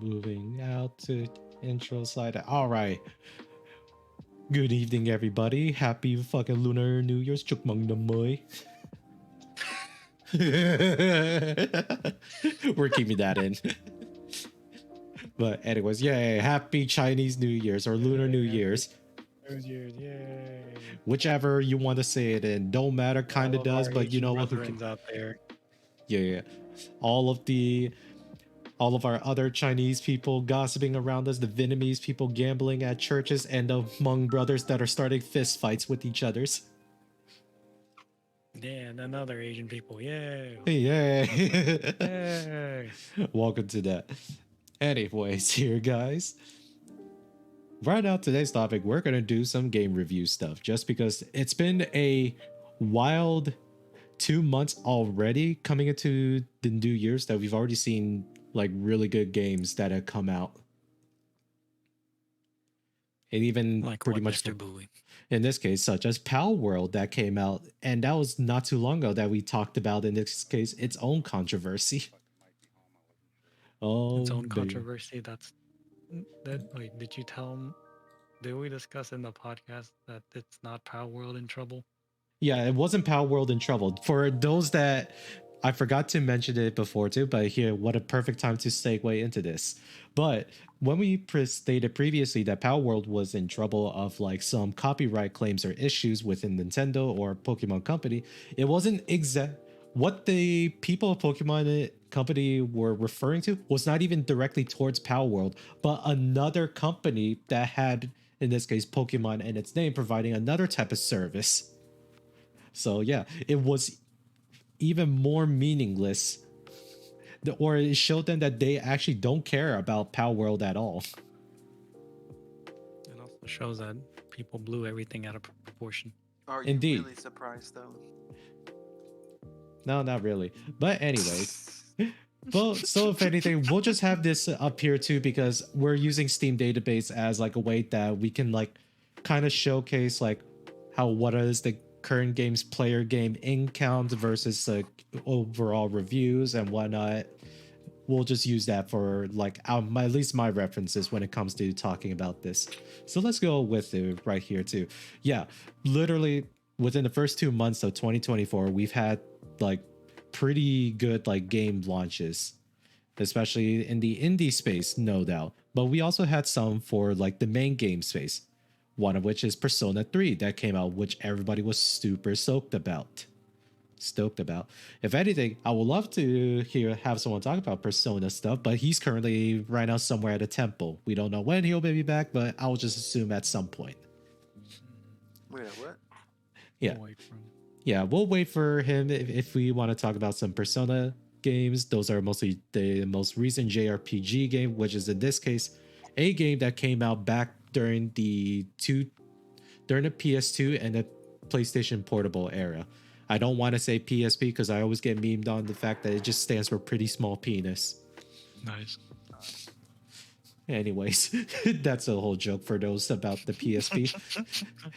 moving out to intro slide. All right. Good evening, everybody. Happy fucking Lunar New Year's. Chukmang namoy. We're keeping that in. But anyways, yay. Happy Chinese New Year's or Lunar New Year's. New Year's, yay! Whichever you want to say it in. Don't matter, kind of does, but you know what? Out there. Yeah. All of our other Chinese people gossiping around us, the Vietnamese people gambling at churches, and the Hmong brothers that are starting fist fights with each others. Yeah, and then other Asian people, yay! Yay! Yay! Welcome to that. Anyways, here, guys. Right now, today's topic, we're going to do some game review stuff just because it's been a wild 2 months already coming into the New Year's that we've already seen like really good games that have come out. And even like pretty what, much Mr. Bowie. In this case, such as Pal World that came out, and that was not too long ago that we talked about in this case its own controversy. Oh, its own controversy. That. Wait, did you tell him? Did we discuss in the podcast that it's not Pal World in trouble? Yeah, it wasn't Pal World in trouble. For those that I forgot to mention it before too, but here, what a perfect time to segue into this. But when we stated previously that Pal World was in trouble of like some copyright claims or issues within Nintendo or Pokemon Company, it wasn't exact. What the people of Pokemon Company were referring to was not even directly towards Pal World, but another company that had, in this case, Pokemon in its name, providing another type of service. So yeah, it was even more meaningless, or it showed them that they actually don't care about Pal World at all. It also shows that people blew everything out of proportion. Are you Indeed. really surprised though? No, not really. But anyways. Well, so if anything, we'll just have this up here too because we're using Steam database as like a way that we can like kind of showcase like how what is the current game's player game in count versus like overall reviews and whatnot. We'll just use that for like at least my references when it comes to talking about this. So let's go with it right here too. Yeah, literally within the first 2 months of 2024, we've had like pretty good like game launches, especially in the indie space, no doubt. But we also had some for like the main game space. One of which is Persona 3 that came out, which everybody was super stoked about. If anything, I would love to have someone talk about Persona stuff, but he's currently right now somewhere at a temple. We don't know when he'll be back, but I'll just assume at some point. Wait, what? Yeah. Yeah, we'll wait for him if we want to talk about some Persona games. Those are mostly the most recent JRPG game, which is in this case a game that came out back during the PS2 and the PlayStation Portable era. I don't want to say PSP because I always get memed on the fact that it just stands for pretty small penis. Nice. Anyways, that's a whole joke for those about the PSP.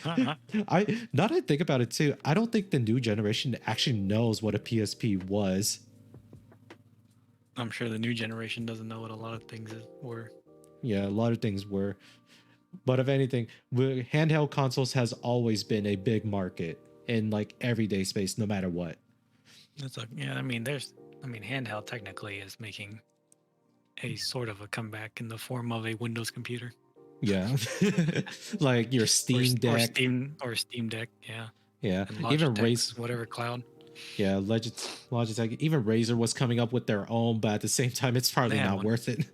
Now that I think about it too, I don't think the new generation actually knows what a PSP was. I'm sure the new generation doesn't know what a lot of things were. Yeah, a lot of things were. But if anything, handheld consoles has always been a big market in like everyday space, no matter what. It's like, yeah, I mean, handheld technically is making a sort of a comeback in the form of a Windows computer. Yeah, like your Steam Deck or Steam Deck. Yeah. Yeah, even Razer, whatever cloud. Yeah, Logitech. Even Razer was coming up with their own, but at the same time, it's probably not worth it.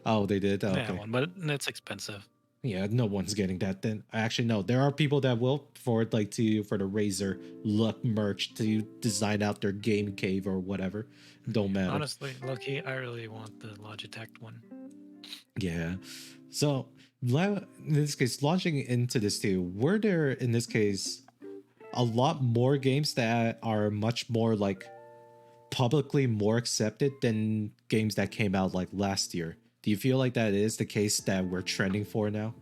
Oh, they did. Okay. One, but it's expensive. Yeah, no one's getting that. Then actually, no, there are people that will for the Razer look merch to design out their game cave or whatever. Don't matter. Honestly, lucky, I really want the Logitech one. Yeah. So in this case, launching into this too, were there in this case a lot more games that are much more like publicly more accepted than games that came out like last year? Do you feel like that is the case that we're trending for now?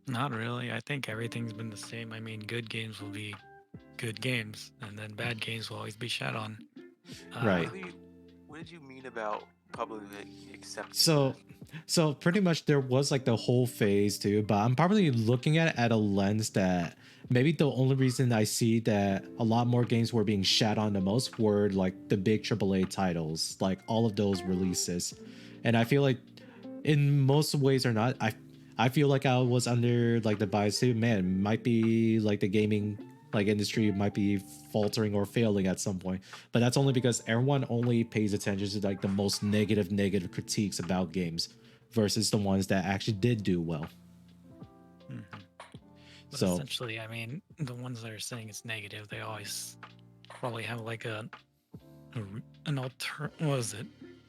Not really. I think everything's been the same. I mean, good games will be good games, and then bad games will always be shat on. Right. When what did you mean about public acceptance? So pretty much there was like the whole phase too, but I'm probably looking at a lens that maybe the only reason I see that a lot more games were being shat on the most were like the big AAA titles, like all of those releases. And I feel like in most ways or not, I feel like I was under like the bias too. Man, might be like the gaming like industry might be faltering or failing at some point, but that's only because everyone only pays attention to like the most negative critiques about games versus the ones that actually did do well. Mhm. But So essentially, I mean, the ones that are saying it's negative, they always probably have like an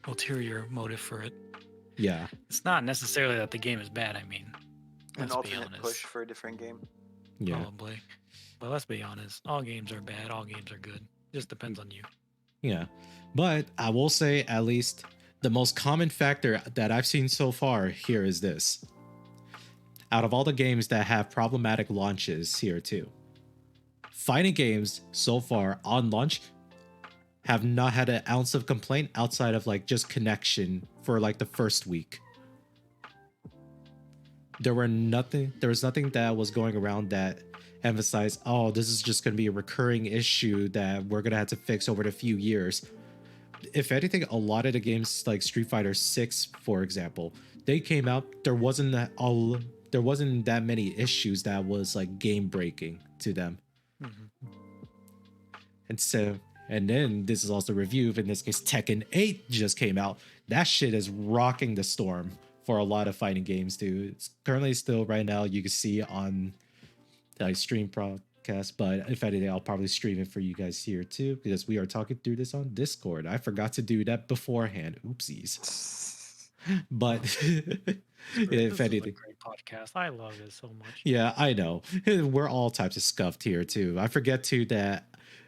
ulterior motive for it. yeah, It's not necessarily that the game is bad. I mean, An let's be alternate honest. push for a different game. yeah, Probably. But let's be honest. All games are bad. All games are good. Just depends on you. yeah. But I will say at least the most common factor that I've seen so far here is this. Out of all the games that have problematic launches here too, fighting games so far on launch have not had an ounce of complaint outside of like just connection for like the first week. There was nothing that was going around that emphasized, oh, this is just going to be a recurring issue that we're going to have to fix over the few years. If anything, a lot of the games like Street Fighter 6, for example, they came out, there wasn't that many issues that was like game breaking to them. Mhm. And then this is also review. In this case, Tekken 8 just came out. That shit is rocking the storm for a lot of fighting games, dude. It's currently still right now you can see on like stream broadcast, but if anything, I'll probably stream it for you guys here too because we are talking through this on Discord. I forgot to do that beforehand. Oopsies. But This if is a anything, great podcast. I love it so much. yeah, I know. We're all types of scuffed here too. I forget too that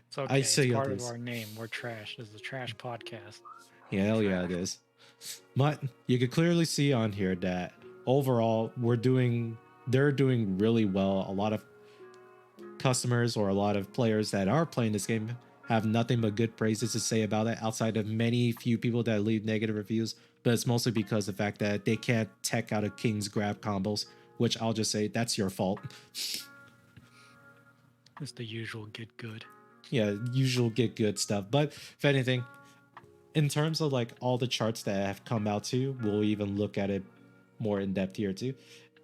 It's okay. I It's say part others. of our name. We're trash. This is a trash podcast. Yeah, hell yeah, it is. But you can clearly see on here that overall they're doing really well. A lot of customers or a lot of players that are playing this game have nothing but good praises to say about it outside of many few people that leave negative reviews. But it's mostly because of the fact that they can't tech out of King's grab combos, which I'll just say that's your fault. It's the usual get good. Yeah, usual get good stuff. But if anything, in terms of like all the charts that have come out too, we'll even look at it more in depth here too.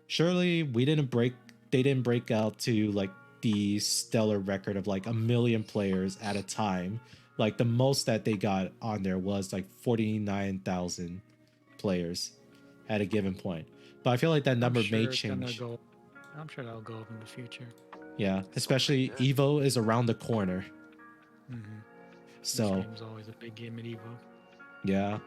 Surely they didn't break out to like the stellar record of like 1 million players at a time. Like the most that they got on there was like 49,000 players at a given point. But I feel like that number may change. I'm sure that'll go up in the future. Yeah, especially Evo is around the corner. Mm-hmm. So This game's always a big game at Evo. yeah,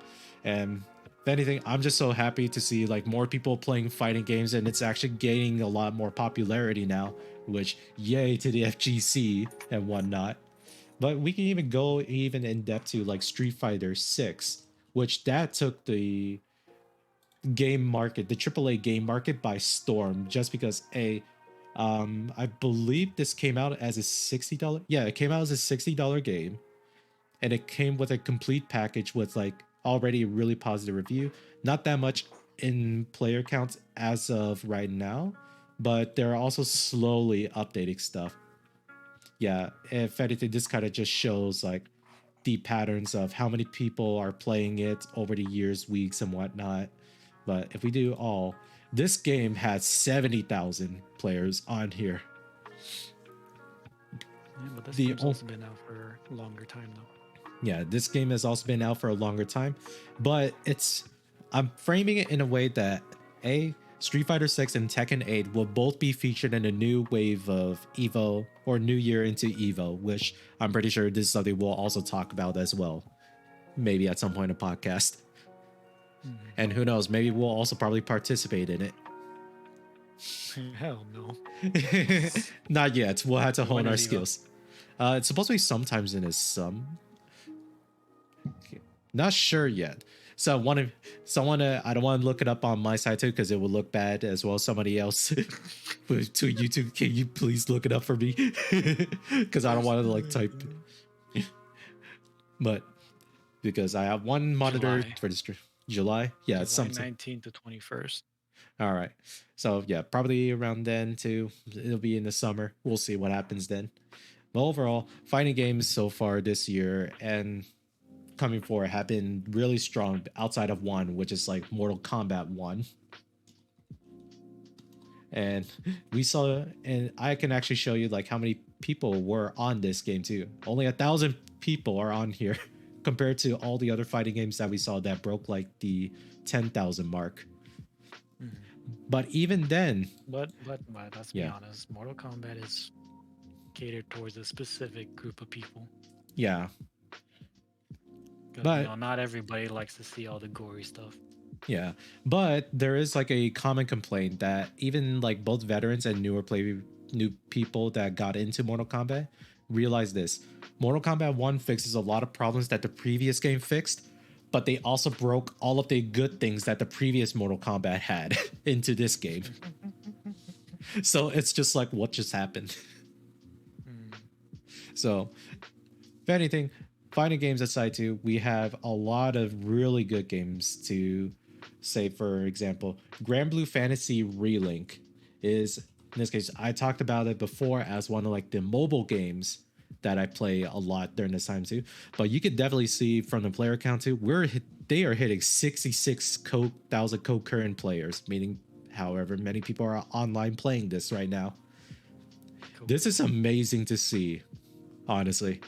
and if anything, I'm just so happy to see like more people playing fighting games, and it's actually gaining a lot more popularity now. Which yay to the FGC and whatnot. But we can even go even in depth to like Street Fighter 6, which that took the game market, the AAA game market by storm, just because I believe this came out as a $60. Yeah, it came out as a $60 game, and it came with a complete package with like already a really positive review. Not that much in player counts as of right now, but they're also slowly updating stuff. Yeah, if anything, this kind of just shows like the patterns of how many people are playing it over the years, weeks, and whatnot. But if we do all, this game has 70,000 players on here. Yeah, but this The game's ol- also been out for a longer time though. Yeah, this game has also been out for a longer time, but I'm framing it in a way that Street Fighter 6 and Tekken 8 will both be featured in a new wave of Evo or New Year into Evo, which I'm pretty sure this is something we'll also talk about as well. Maybe at some point in a podcast. Mhm. And who knows, maybe we'll also probably participate in it. Hell no. Not yet. We'll have to hone When our is Evo? skills. It's supposed to be sometimes in his Not sure yet. So I don't want to look it up on my side too because it will look bad as well as somebody else. To YouTube, can you please look it up for me? Because I don't want to like type. But because I have one monitor July. for the July. Yeah, it's July something. 19th to 21st. All right. So yeah, probably around then too. It'll be in the summer. We'll see what happens then. But overall, fighting games so far this year and coming forward have been really strong outside of one, which is like Mortal Kombat 1. And we saw, and I can actually show you like how many people were on this game too. Only 1,000 people are on here compared to all the other fighting games that we saw that broke like the 10,000 mark. Mhm. But even then, But let's be Yeah. honest, Mortal Kombat is catered towards a specific group of people. yeah, 'Cause, But- not everybody likes to see all the gory stuff. yeah. But there is like a common complaint that even like both veterans and new people that got into Mortal Kombat realize this. Mortal Kombat 1 fixes a lot of problems that the previous game fixed, but they also broke all of the good things that the previous Mortal Kombat had into this game. So it's just like what just happened. Mm. So, if anything, fighting games aside, too, we have a lot of really good games to say. For example, Grand Blue Fantasy Relink is, in this case, I talked about it before as one of like the mobile games that I play a lot during this time too. But you could definitely see from the player count too, they are hitting 66,000 concurrent players, meaning however many people are online playing this right now. Cool. This is amazing to see, honestly.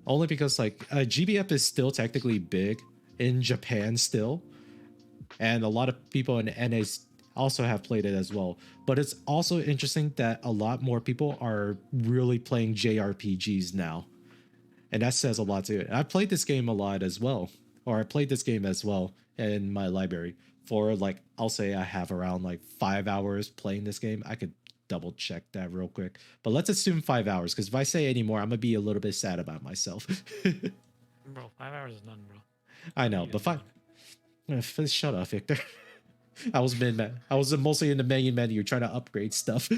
Only because like GBF is still technically big in Japan still, and a lot of people in NA also have played it as well. But it's also interesting that a lot more people are really playing JRPGs now, and that says a lot too. And I played this game a lot as well, or I played this game as well in my library for like I'll say I have around like 5 hours playing this game. I could double check that real quick, but let's assume 5 hours because if I say any more, I'm gonna be a little bit sad about myself. Bro, 5 hours is nothing, bro. I know, You but done shut up, Victor. I was I was mostly in the main menu trying to upgrade stuff.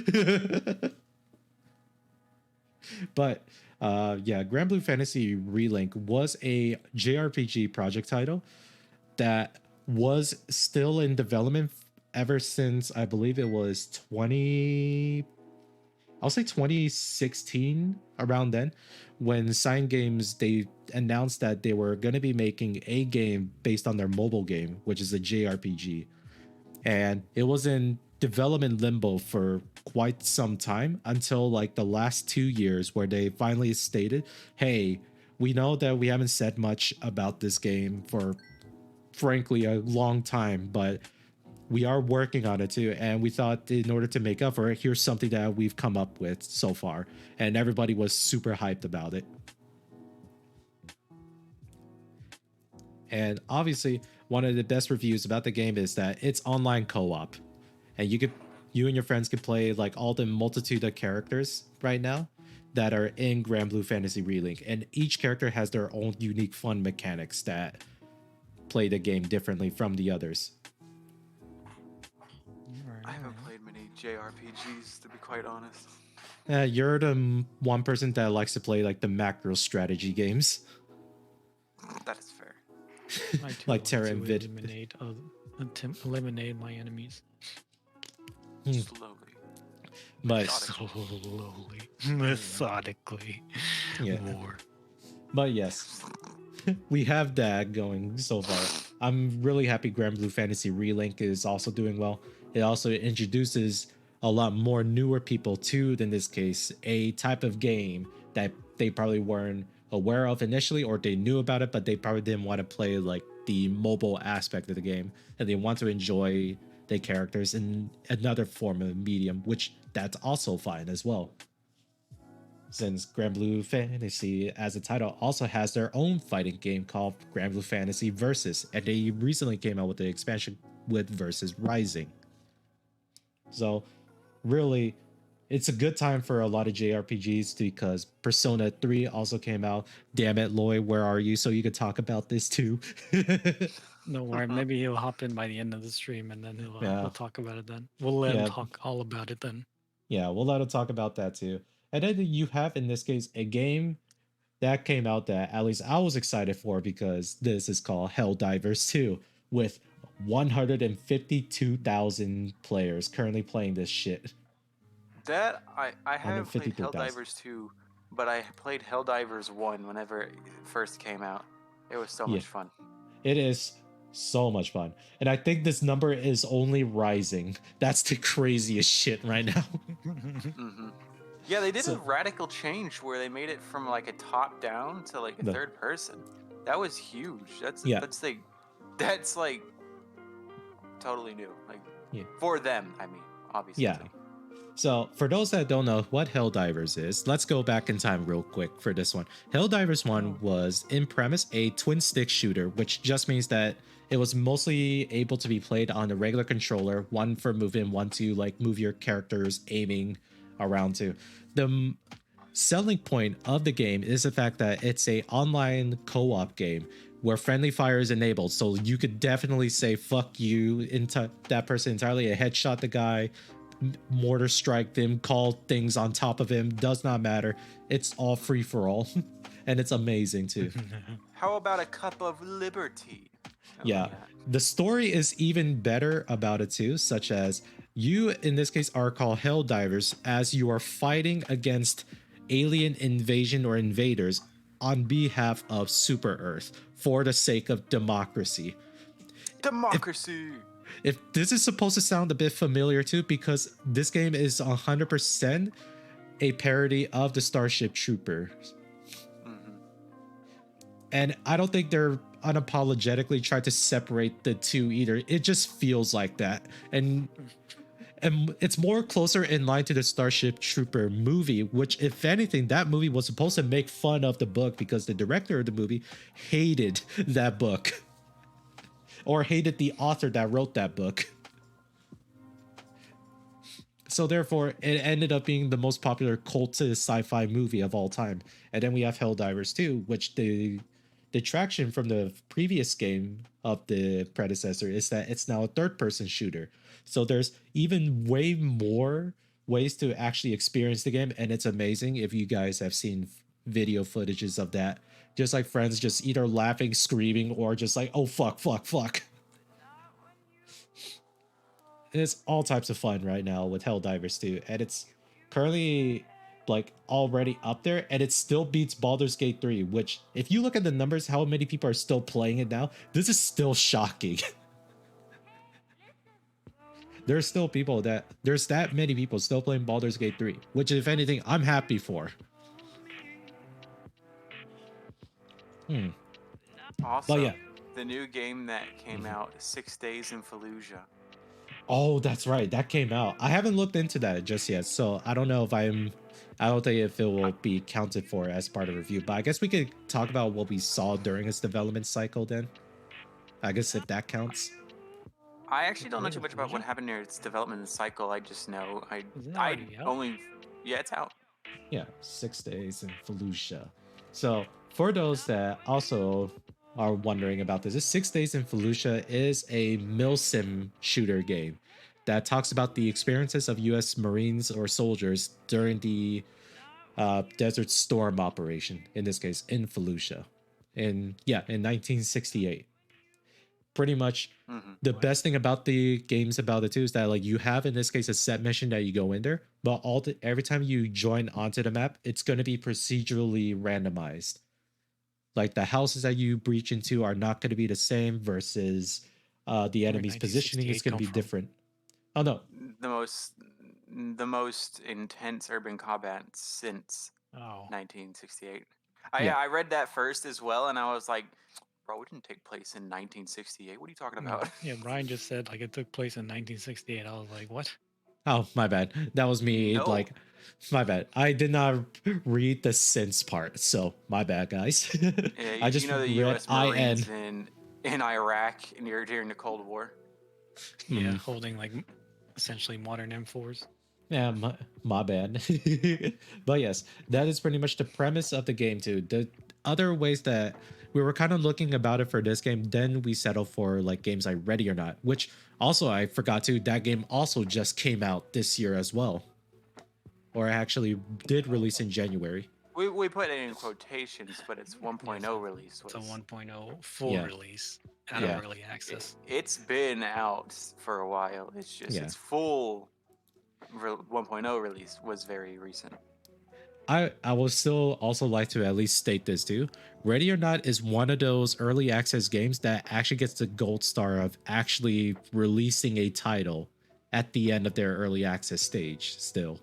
But yeah, Grand Blue Fantasy Relink was a JRPG project title that was still in development ever since I believe it was 2016, around then, when Sign Games they announced that they were going to be making a game based on their mobile game, which is a JRPG. And it was in development limbo for quite some time until like the last 2 years where they finally stated, hey, we know that we haven't said much about this game for frankly a long time, but we are working on it too. And we thought in order to make up for it, here's something that we've come up with so far. And everybody was super hyped about it. And obviously, one of the best reviews about the game is that it's online co-op. And you and your friends can play like all the multitude of characters right now that are in Grand Blue Fantasy Relink. And each character has their own unique fun mechanics that play the game differently from the others. I haven't played many JRPGs, to be quite honest. You're the one person that likes to play like the macro strategy games. That is fair. I too Like like Terra to and Vid. eliminate my enemies. Slowly. But Slowly, methodically. yeah. War. But yes, we have that going so far. I'm really happy Grand Blue Fantasy Relink is also doing well. It also introduces a lot more newer people to, in this case, a type of game that they probably weren't aware of initially, or they knew about it, but they probably didn't want to play like the mobile aspect of the game, and they want to enjoy the characters in another form of medium, which that's also fine as well. Since Grand Blue Fantasy, as a title, also has their own fighting game called Grand Blue Fantasy Versus, and they recently came out with the expansion with Versus Rising. So, really, it's a good time for a lot of JRPGs because Persona 3 also came out. Damn it, Lloyd, where are you? So you could talk about this too. No worry, maybe he'll hop in by the end of the stream and then Yeah. we'll talk about it then. We'll let Yeah. him talk all about it then. Yeah, we'll let him talk about that too. And then you have, in this case, a game that came out that at least I was excited for because this is called Helldivers 2 with 152,000 players currently playing this shit. That I have played 153,000. Helldivers 2, but I played Helldivers 1 whenever it first came out. It was so Yeah. much fun. It is so much fun. And I think this number is only rising. That's the craziest shit right now. Hmm. Yeah, they did a So- radical change where they made it from like a top down to like a No. third person. That was huge. That's Yeah. that's like totally new. Like Yeah. for them, I mean, obviously. Yeah. So, for those that don't know what Helldivers is, let's go back in time real quick for this one. Helldivers 1 was, in premise, a twin stick shooter, which just means that it was mostly able to be played on a regular controller, one for moving, one to like move your characters aiming around to. The selling point of the game is the fact that it's a online co-op game where friendly fire is enabled, so you could definitely say fuck you into that person entirely, a headshot the guy, mortar strike them, call things on top of him, does not matter. It's all free for all. And it's amazing too. How about a cup of liberty? I Yeah. love that. The story is even better about it too, such as you in this case are called Helldivers as you are fighting against alien invasion or invaders on behalf of Super Earth for the sake of democracy. Democracy. If this is supposed to sound a bit familiar too, because this game is 100% a parody of the Starship Troopers. Hmm. And I don't think they're unapologetically trying to separate the two either. It just feels like that. And it's more closer in line to the Starship Trooper movie, which, if anything, that movie was supposed to make fun of the book because the director of the movie hated that book. Or hated the author that wrote that book. So therefore, it ended up being the most popular cultist sci-fi movie of all time. And then we have Helldivers 2, which the detraction from the previous game of the predecessor is that it's now a third-person shooter. So there's even way more ways to actually experience the game, and it's amazing if you guys have seen video footages of that. Just like friends just either laughing, screaming, or just like, oh, fuck, fuck, fuck. It's all types of fun right now with Helldivers 2, and it's currently like already up there, and it still beats Baldur's Gate 3, which if you look at the numbers, how many people are still playing it now, this is still shocking. There's still people there's that many people still playing Baldur's Gate 3, which if anything, I'm happy for. Also, But yeah. the new game that came out, 6 Days in Fallujah. Oh, that's right. That came out. I haven't looked into that just yet, so I don't know if I don't think if it will be counted for as part of review. But I guess we could talk about what we saw during its development cycle then. I guess if that counts. I actually don't know too much about what happened near its development cycle. I just know Isn't it I already out? only yeah, it's out. Yeah, 6 days in Fallujah. So for those that also are wondering about this 6 days in Fallujah is a milsim shooter game that talks about the experiences of U.S. Marines or soldiers during the Desert Storm operation, in this case in Fallujah, in 1968. Pretty much Hmm. the best thing about the games about it too is that like you have in this case a set mission that you go in there, but every time you join onto the map, it's going to be procedurally randomized. Like the houses that you breach into are not going to be the same versus the enemy's positioning is 1968 going to come be from? different. Oh no, The most intense urban combat since Oh, 1968. Yeah. I read that first as well, and I was like, bro, it didn't take place in 1968. What are you talking no. about? Yeah, Brian just said like it took place in 1968. I was like, what? oh my bad. That was me. No. Like my bad. I did not read the since part, so my bad, guys. Yeah, I just you know the read U.S. Marines in Iraq during the Cold War. Yeah, Mm. holding like essentially modern M4s. Yeah, my bad. But yes, that is pretty much the premise of the game too. The other ways that we were kind of looking about it for this game, then we settled for like games like Ready or Not, which also I forgot to, that game also just came out this year as well. Or actually did release in January. We put it in quotations, but it's 1.0 so release. it's a Was 1.0 full Yeah. release out Yeah. of early access. It's been out for a while. It's just Yeah. its full 1.0 release was very recent. I will still also like to at least state this too. Ready or Not is one of those early access games that actually gets the gold star of actually releasing a title at the end of their early access stage still.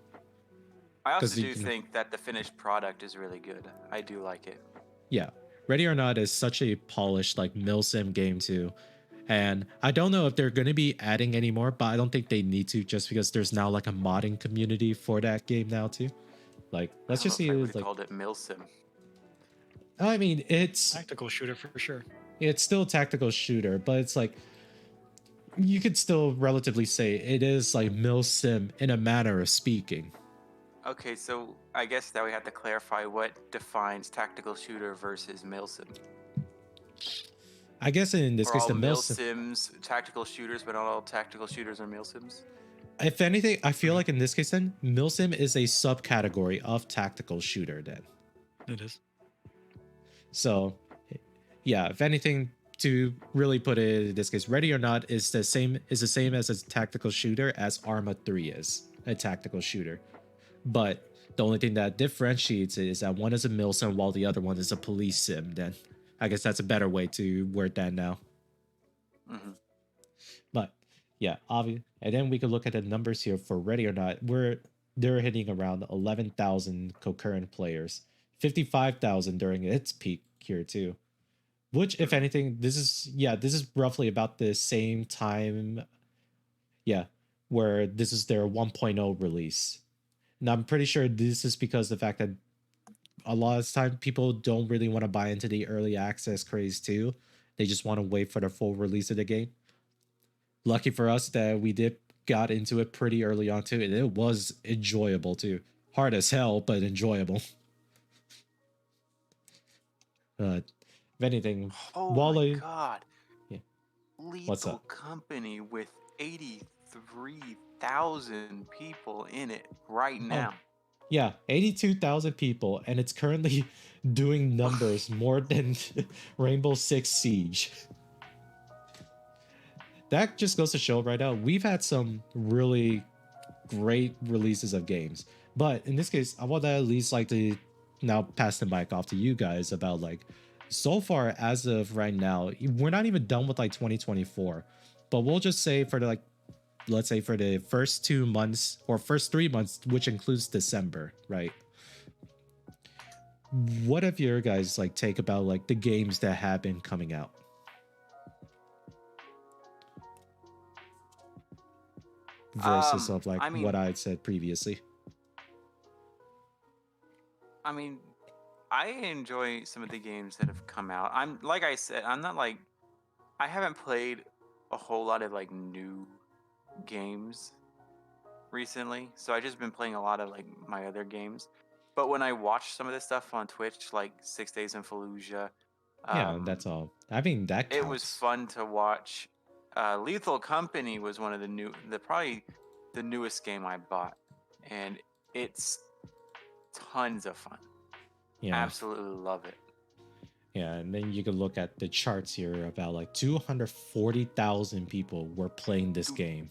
I also 'Cause you do can- think that the finished product is really good. I do like it. Yeah. Ready or Not is such a polished like milsim game too. And I don't know if they're going to be adding any more, but I don't think they need to just because there's now like a modding community for that game now too. Like, let's I just don't know if I see would have like called it Milsim. I mean, it's Tactical shooter for sure. still a tactical shooter, but it's like you could still relatively say it is like milsim in a manner of speaking. Okay, so I guess that we have to clarify what defines tactical shooter versus Milsim. I guess in this Are case, all the milsim. Milsims tactical shooters, but not all tactical shooters are Milsims? If anything, I feel like in this case, then milsim is a subcategory of tactical shooter. Then, It is. so yeah, if anything, to really put it in this case, Ready or Not is the same as a tactical shooter as Arma 3 is a tactical shooter. But the only thing that differentiates it is that one is a milsim while the other one is a police sim. Then I guess that's a better way to word that now. Mm-hmm. But yeah, obvious. And then we could look at the numbers here for Ready or Not. They're hitting around 11,000 concurrent players, 55,000 during its peak here too. Which, if anything, this is roughly about the same time. Yeah, where this is their 1.0 release. And I'm pretty sure this is because the fact that a lot of the time people don't really want to buy into the early access craze too. They just want to wait for the full release of the game. Lucky for us that we got into it pretty early on too, and it was enjoyable too. Hard as hell, but enjoyable. If anything, Oh Wally, my god. Yeah. Lethal What's up? Company with 83,000 people in it right now. Yeah, 82,000 people, and it's currently doing numbers more than Rainbow Six Siege. That just goes to show right now, we've had some really great releases of games. But in this case, I would at least like to now pass the mic off to you guys about like, so far as of right now, we're not even done with like 2024, but we'll just say for the like, let's say for the first 2 months or first 3 months, which includes December, right? What have your guys like take about like the games that have been coming out? Versus of like I mean- what I had said previously. I mean, I enjoy some of the games that have come out. I'm like I said, I'm not like I haven't played a whole lot of like new games recently, so I just been playing a lot of like my other games. But when I watch some of this stuff on Twitch, like 6 Days in Fallujah, Yeah, that's all. I mean, that counts. it was fun to watch. Lethal Company was one of probably the newest game I bought, and it's tons of fun. Yeah, Absolutely love it. yeah, and then you can look at the charts here about like 240,000 people were playing this game.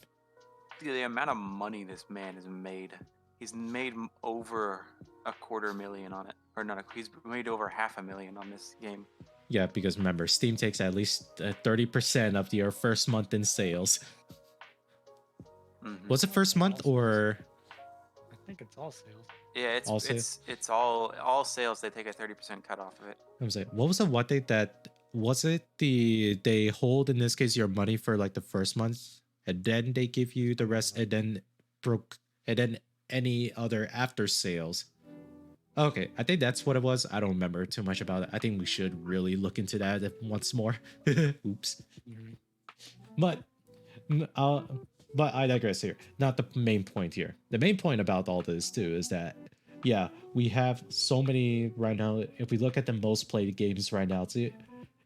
The amount of money this man has made. He's made over $250,000 on it, or not. He's made over $500,000 on this game. Yeah, because remember, Steam takes at least 30% of your first month in sales. Mhm. Was it first month or? I think it's all sales. Yeah, All sales? it's all sales. They take a 30% cut off of it. I was like, what was the one day that was it? They hold in this case your money for like the first month, and then they give you the rest, and then any other after sales. Okay, I think that's what it was. I don't remember too much about it. I think we should really look into that once more. Oops. But but I digress here. Not the main point here. The main point about all this too is that yeah, we have so many right now. If we look at the most played games right now,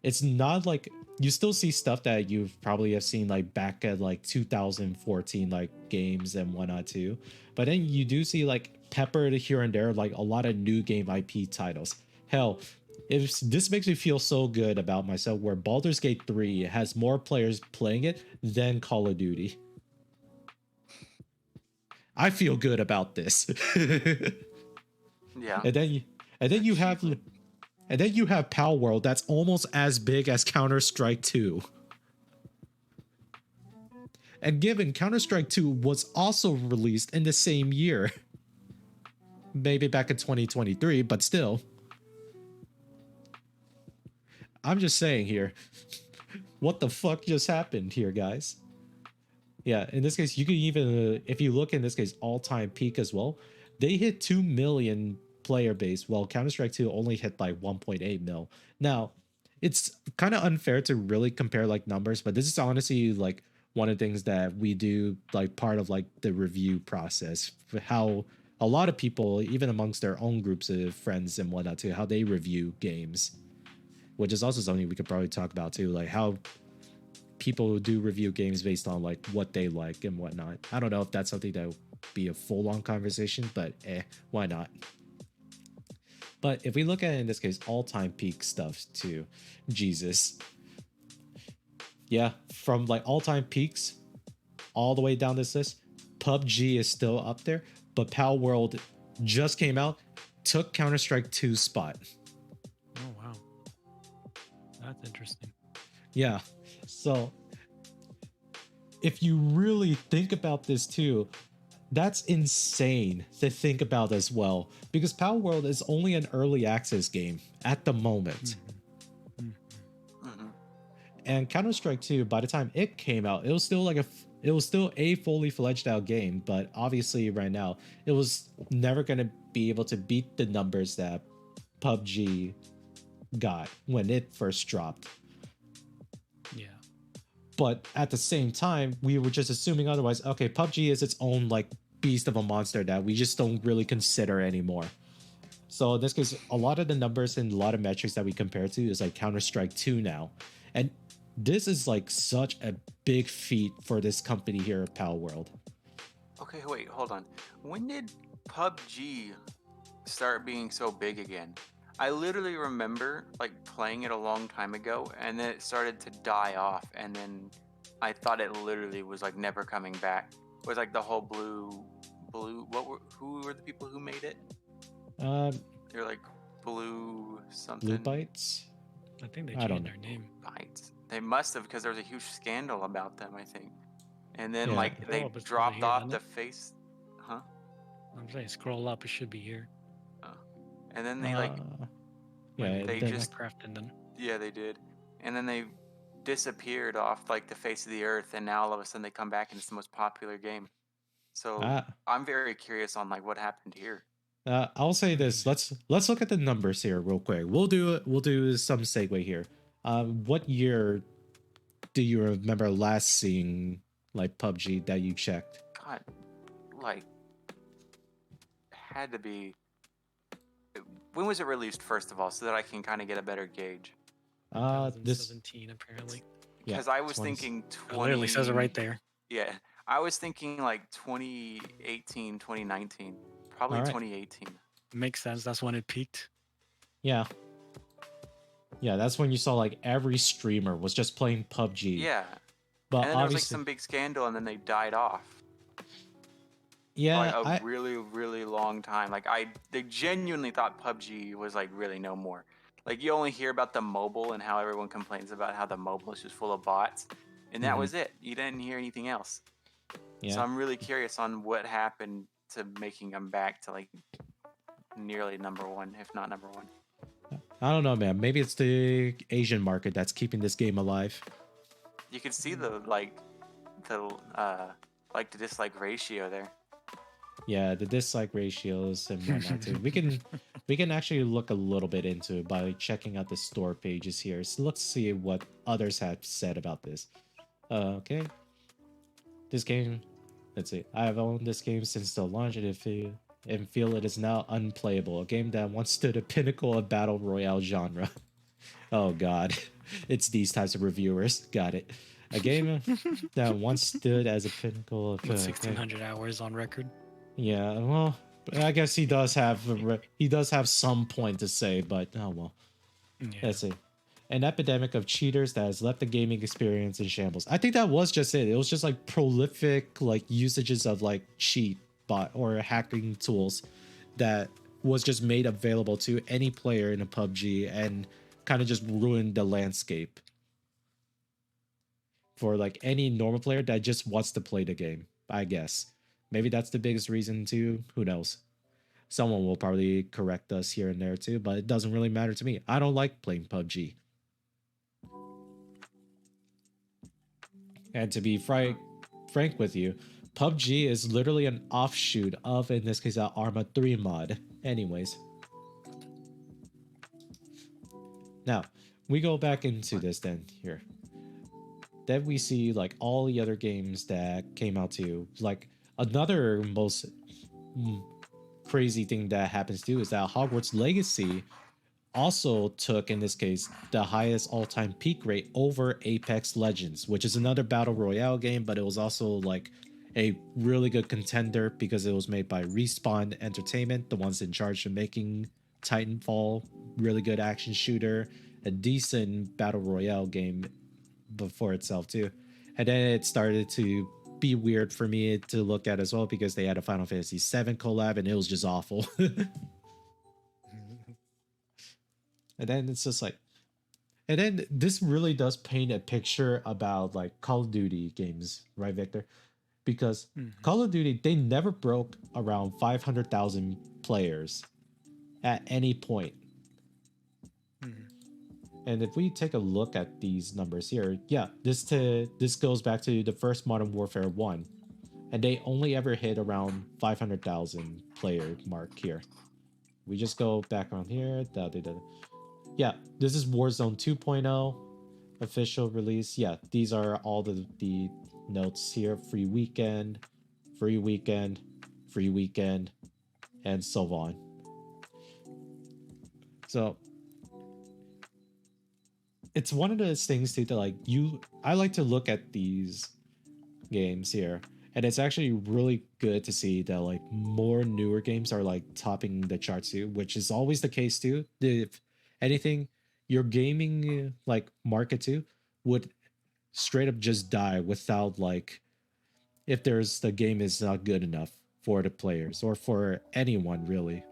it's not like you still see stuff that you probably have seen like back at like 2014 like games and whatnot too. But then you do see like peppered here and there, like a lot of new game IP titles. Hell, if this makes me feel so good about myself, where Baldur's Gate 3 has more players playing it than Call of Duty. I feel good about this. Yeah. And then you have Pal World that's almost as big as Counter-Strike 2. And given Counter-Strike 2 was also released in the same year. Maybe back in 2023, but still. I'm just saying here. What the fuck just happened here, guys? Yeah, in this case, you can even, if you look in this case, all-time peak as well, they hit 2 million player base, while Counter-Strike 2 only hit like 1.8 mil. Now, it's kind of unfair to really compare like numbers, but this is honestly like one of the things that we do, like part of like the review process, for how a lot of people, even amongst their own groups of friends and whatnot too, how they review games, which is also something we could probably talk about too, like how people do review games based on like what they like and whatnot. I don't know if that's something that would be a full-on conversation, but why not? But if we look at it in this case, all-time peak stuff too, Jesus. Yeah, from like all-time peaks all the way down this list, PUBG is still up there, but Pal World just came out, took Counter-Strike 2's spot. Oh wow, that's interesting. Yeah. So if you really think about this too, that's insane to think about as well, because Pal World is only an early access game at the moment. And Counter-Strike 2, by the time it came out, it was still like a fully fledged out game, but obviously right now it was never going to be able to beat the numbers that PUBG got when it first dropped. Yeah. But at the same time, we were just assuming otherwise. Okay, PUBG is its own like beast of a monster that we just don't really consider anymore. So in this case, a lot of the numbers and a lot of metrics that we compare to is like Counter-Strike 2 now. And this is like such a big feat for this company here at Pal World. Okay, wait, hold on. When did PUBG start being so big again? I literally remember like playing it a long time ago, and then it started to die off, and then I thought it literally was like never coming back. It was like the whole blue. Who were the people who made it? They're like Blue something. Blue Bytes? I think they I don't changed their name. Bytes. They must have, because there was a huge scandal about them, I think. And then Yeah. like they Oh, but it's dropped over here, off isn't the it? face. Huh? I'm saying scroll up, it should be here. And then they like yeah, they then- just- crafted them. yeah, they did. And then they disappeared off like the face of the earth, and now all of a sudden they come back and it's the most popular game. So I'm very curious on like what happened here. I'll say this. Let's look at the numbers here real quick. We'll do some segue here. What year do you remember last seeing like PUBG that you checked? God, like had to be. When was it released, first of all, so that I can kind of get a better gauge? This 2017 apparently. yeah, Because I was 20 thinking It literally says it right there. Yeah, I was thinking like 2018, 2019, probably All right. 2018. Makes sense. That's when it peaked. Yeah. Yeah, that's when you saw like every streamer was just playing PUBG. Yeah, But and then there was like obviously, some big scandal, and then they died off. yeah, For like a really, really long time. Like they genuinely thought PUBG was like really no more. Like you only hear about the mobile and how everyone complains about how the mobile is just full of bots, and that Mhm. was it. You didn't hear anything else. yeah. So I'm really curious on what happened to making them back to like nearly number one, if not number one. I don't know, man. Maybe it's the Asian market that's keeping this game alive. You could see the like to dislike ratio there. Yeah, the dislike ratios and whatnot too. We can actually look a little bit into it by checking out the store pages here. So let's see what others have said about this. Okay. This game, let's see. I have owned this game since the launch and feel it is now unplayable. A game that once stood a pinnacle of battle royale genre. Oh god. It's these types of reviewers. Got it. A game that once stood as a pinnacle of With 1,600 hours on record. yeah, well, I guess he does have some point to say, but oh well. Yeah. Let's see. An epidemic of cheaters that has left the gaming experience in shambles. I think that was just it. It was just like prolific like usages of like cheat bot or hacking tools that was just made available to any player in a PUBG and kind of just ruined the landscape for like any normal player that just wants to play the game, I guess. Maybe that's the biggest reason too. Who knows? Someone will probably correct us here and there too, but it doesn't really matter to me. I don't like playing PUBG. And to be frank with you, PUBG is literally an offshoot of, in this case, that Arma 3 mod. Anyways. Now, we go back into this then here. Then we see like all the other games that came out too. Like another most crazy thing that happens too is that Hogwarts Legacy also took, in this case, the highest all-time peak rate over Apex Legends, which is another battle royale game, but it was also like a really good contender because it was made by Respawn Entertainment, the ones in charge of making Titanfall, really good action shooter, a decent battle royale game before itself too. And then it started to be weird for me to look at as well because they had a Final Fantasy VII collab and it was just awful. And then it's just like, and then this really does paint a picture about like Call of Duty games, right, Victor? Because Call of Duty, they never broke around 500,000 players at any point. And if we take a look at these numbers here, yeah, this goes back to the first Modern Warfare 1. And they only ever hit around 500,000 player mark here. We just go back on here. Yeah, this is Warzone 2.0 official release. Yeah, these are all the notes here. Free weekend, free weekend, free weekend, and so on. So it's one of those things too that like I like to look at these games here, and it's actually really good to see that like more newer games are like topping the charts too, which is always the case too. If anything, your gaming like market too would straight up just die without like if the game is not good enough for the players or for anyone really.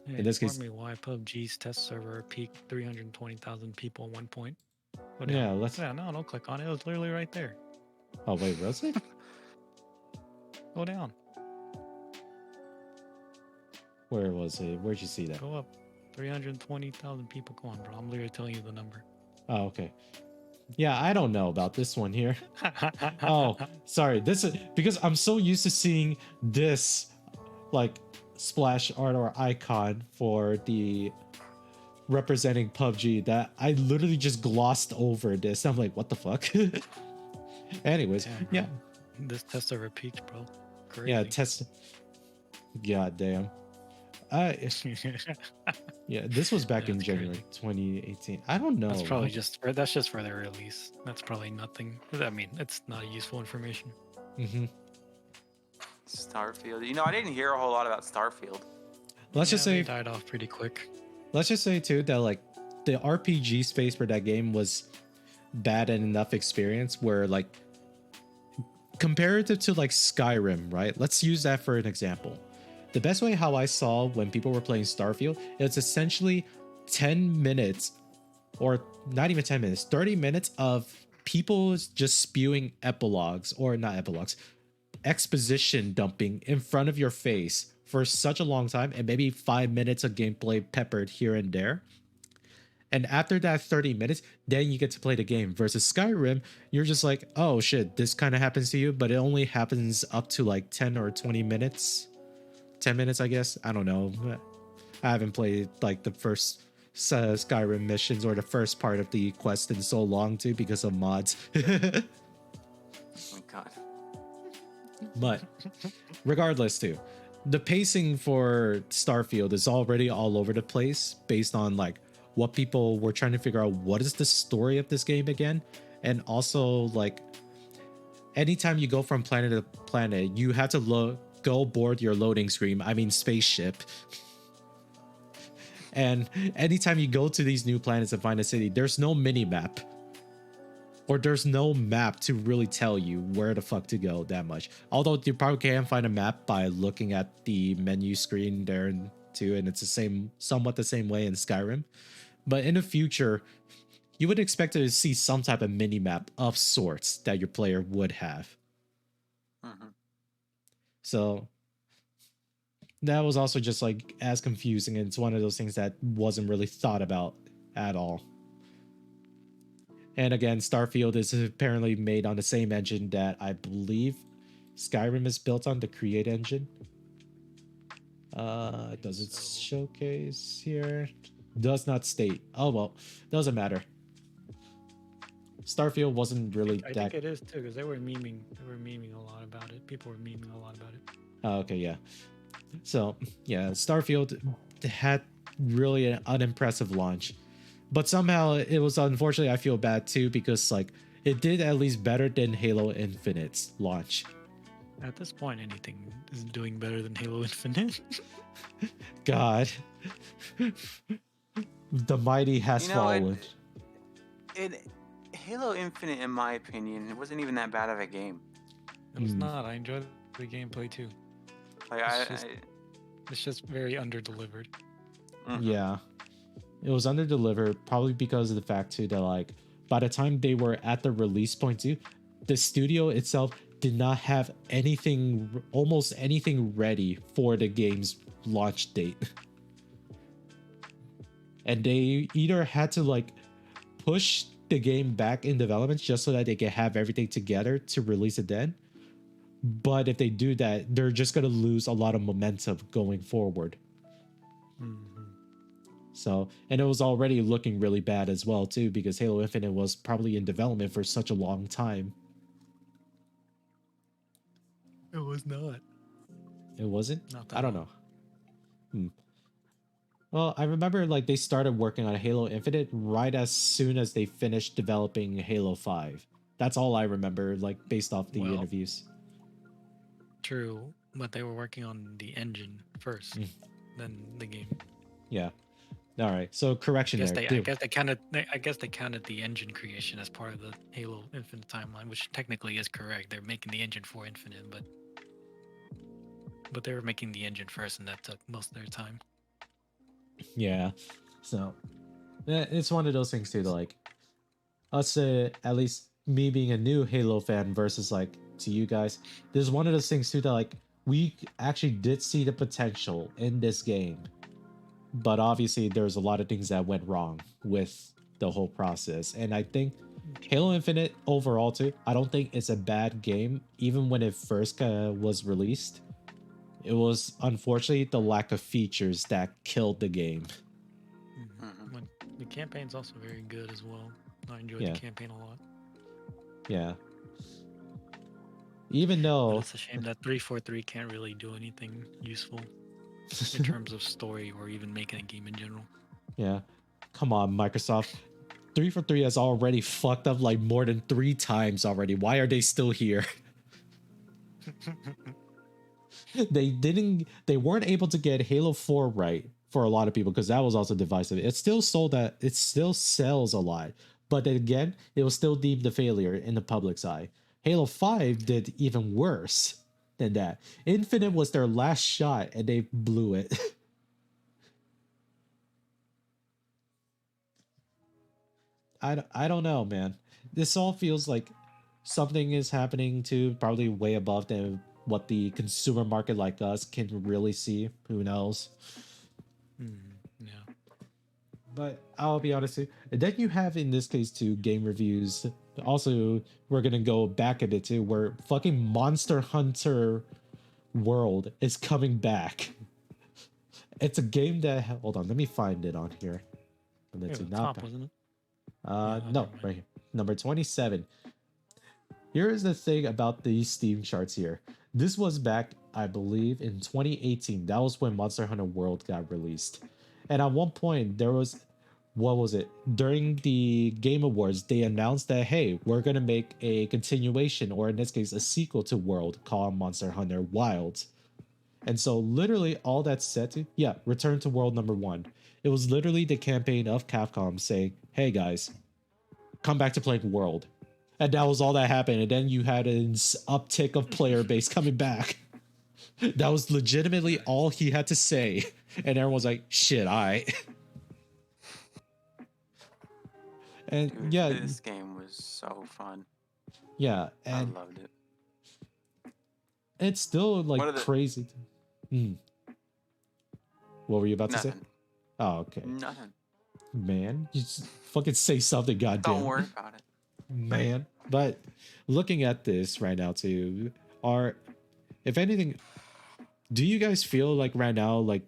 Yeah, In this case, me why PUBG's test server peaked 320,000 people at one point. yeah, let's. Yeah, no, don't click on it. It was literally right there. Oh wait, was it? Go down. Where was it? Where'd you see that? Go up. 320,000 people. Come on, bro. I'm literally telling you the number. Oh, okay. Yeah, I don't know about this one here. Oh, sorry. This is because I'm so used to seeing this like splash art or icon for the representing PUBG that I literally just glossed over this. I'm like, what the fuck? Anyways, yeah. This test server peaked, bro. Crazy. Yeah, test. God damn. Yeah, this was back in January 2018. I don't know. That's probably just for their release. That's probably nothing. I mean, it's not useful information. Starfield. You know, I didn't hear a whole lot about Starfield. Let's just say it died off pretty quick. Let's just say too that like the RPG space for that game was bad and enough experience where like comparative to like Skyrim, right? Let's use that for an example. The best way how I saw when people were playing Starfield, it's essentially 10 minutes or not even 10 minutes, 30 minutes of people just spewing exposition dumping in front of your face for such a long time and maybe 5 minutes of gameplay peppered here and there. And after that 30 minutes, then you get to play the game. Versus Skyrim, you're just like, oh shit, this kind of happens to you, but it only happens up to like 10 or 20 minutes. 10 minutes, I guess. I don't know. I haven't played like the first Skyrim missions or the first part of the quest in so long too because of mods. Oh my god. But regardless too, the pacing for Starfield is already all over the place based on like what people were trying to figure out what is the story of this game again. And also like anytime you go from planet to planet, you have to go board your loading screen, I mean spaceship. And anytime you go to these new planets and find a city, there's no mini map. Or there's no map to really tell you where the fuck to go that much. Although you probably can find a map by looking at the menu screen there too, and it's somewhat the same way in Skyrim. But in the future, you would expect to see some type of mini map of sorts that your player would have. Mhm. So that was also just like as confusing, and it's one of those things that wasn't really thought about at all. And again, Starfield is apparently made on the same engine that I believe Skyrim is built on, the Create engine. Does it showcase here? Does not state. Oh well, doesn't matter. Starfield wasn't really I that. think it is too, because they were memeing. They were memeing a lot about it. People were memeing a lot about it. Oh, okay, yeah. So yeah, Starfield had really an unimpressive launch, but somehow it was, unfortunately, I feel bad too, because like it did at least better than Halo Infinite's launch. At this point, anything is doing better than Halo Infinite. God, the mighty has You know, fallen. Halo Infinite, in my opinion, it wasn't even that bad of a game. It was Mm. not. I enjoyed the gameplay too. Like It's just very underdelivered. Mhm. Yeah, it was under delivered, probably because of the fact too that like by the time they were at the release point too, the studio itself did not have almost anything ready for the game's launch date. And they either had to like push the game back in development just so that they can have everything together to release it then. But if they do that, they're just going to lose a lot of momentum going forward. Mhm. So, and it was already looking really bad as well too, because Halo Infinite was probably in development for such a long time. It was not. It wasn't? Not that I don't know. Well, I remember like they started working on Halo Infinite right as soon as they finished developing Halo 5. That's all I remember, like based off the Well, interviews. True, but they were working on the engine first, Mm. then the game. Yeah. All right. So correction there. I guess they counted the engine creation as part of the Halo Infinite timeline, which technically is correct. They're making the engine for Infinite, but they were making the engine first, and that took most of their time. Yeah. So it's one of those things too. Like us, at least me being a new Halo fan versus like to you guys, there's one of those things too that like we actually did see the potential in this game, but obviously there's a lot of things that went wrong with the whole process. And I think Halo Infinite overall too, I don't think it's a bad game even when it first was released. It was unfortunately the lack of features that killed the game. Mhm. When the campaign's also very good as well. I enjoyed Yeah. the campaign a lot. Yeah. Even But though it's a shame that 343 can't really do anything useful in terms of story or even making a game in general. yeah. Come on, Microsoft. 343 has already fucked up like more than 3 times already. Why are they still here? They weren't able to get Halo 4 right for a lot of people because that was also divisive. It still sells a lot, but then again, it was still deemed a failure in the public's eye. Halo 5 did even worse than that. Infinite was their last shot and they blew it. I don't know, man. This all feels like something is happening to probably way above than what the consumer market like us can really see. Who knows? Yeah. But I'll be honest with you. And then you have in this case too game reviews. Also, we're gonna go back a bit too, where fucking Monster Hunter World is coming back. It's a game that hold on, let me find it on here. Yeah, Let's see, the not top, wasn't it? no, never mind. right here. Number 27. Here is the thing about these Steam charts here. This was back, I believe, in 2018. That was when Monster Hunter World got released. And at one point, there was, what was it? During the Game Awards, they announced that, hey, we're going to make a continuation, or in this case, a sequel to World called Monster Hunter Wilds. And so literally all that's set to, yeah, return to world number 1. It was literally the campaign of Capcom saying, hey guys, come back to playing world. And that was all that happened. And then you had an uptick of player base coming back. That was legitimately all he had to say. And everyone's like, shit, And Dude, yeah, this game was so fun. yeah, I and loved it. it's still like One of the- crazy. What were you about to say? Nothing. Oh, okay. Nothing. Man, you just fucking say something, goddamn. Don't worry about it. Man. But looking at this right now too, if anything, do you guys feel like right now, like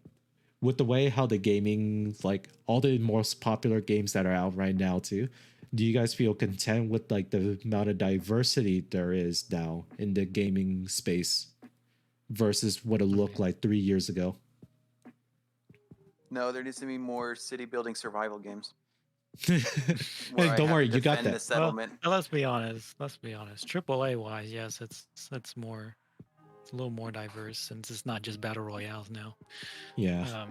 with the way how the gaming, like all the most popular games that are out right now too, do you guys feel content with like the amount of diversity there is now in the gaming space versus what it looked like 3 years ago? No, there needs to be more city building survival games. Hey, where I don't have worry, to you got defend the that. settlement. Well, let's be honest. AAA wise, yes, it's more, it's a little more diverse since it's not just battle royales now. Yeah.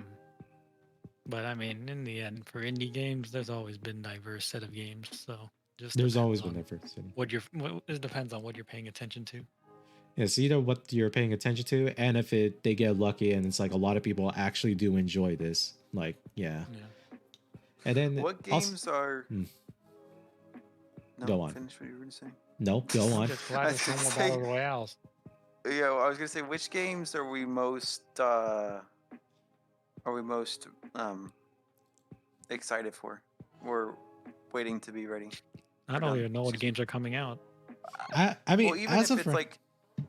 But I mean, in the end, for indie games, there's always been diverse set of games. So just There's depends always been on diversity. it depends on what you're paying attention to. It's either what you're paying attention to, and if they get lucky, and it's like a lot of people actually do enjoy this. Like, yeah. And then What games are? Hmm. No, Go on. finish what you were going to say. No, go on. Just glad I there's was no gonna more say- battle royales. Yeah, well, I was gonna say, which games are we most excited for? We're waiting to be ready. I don't even know what games are coming out. I mean, Well, even as if of it's like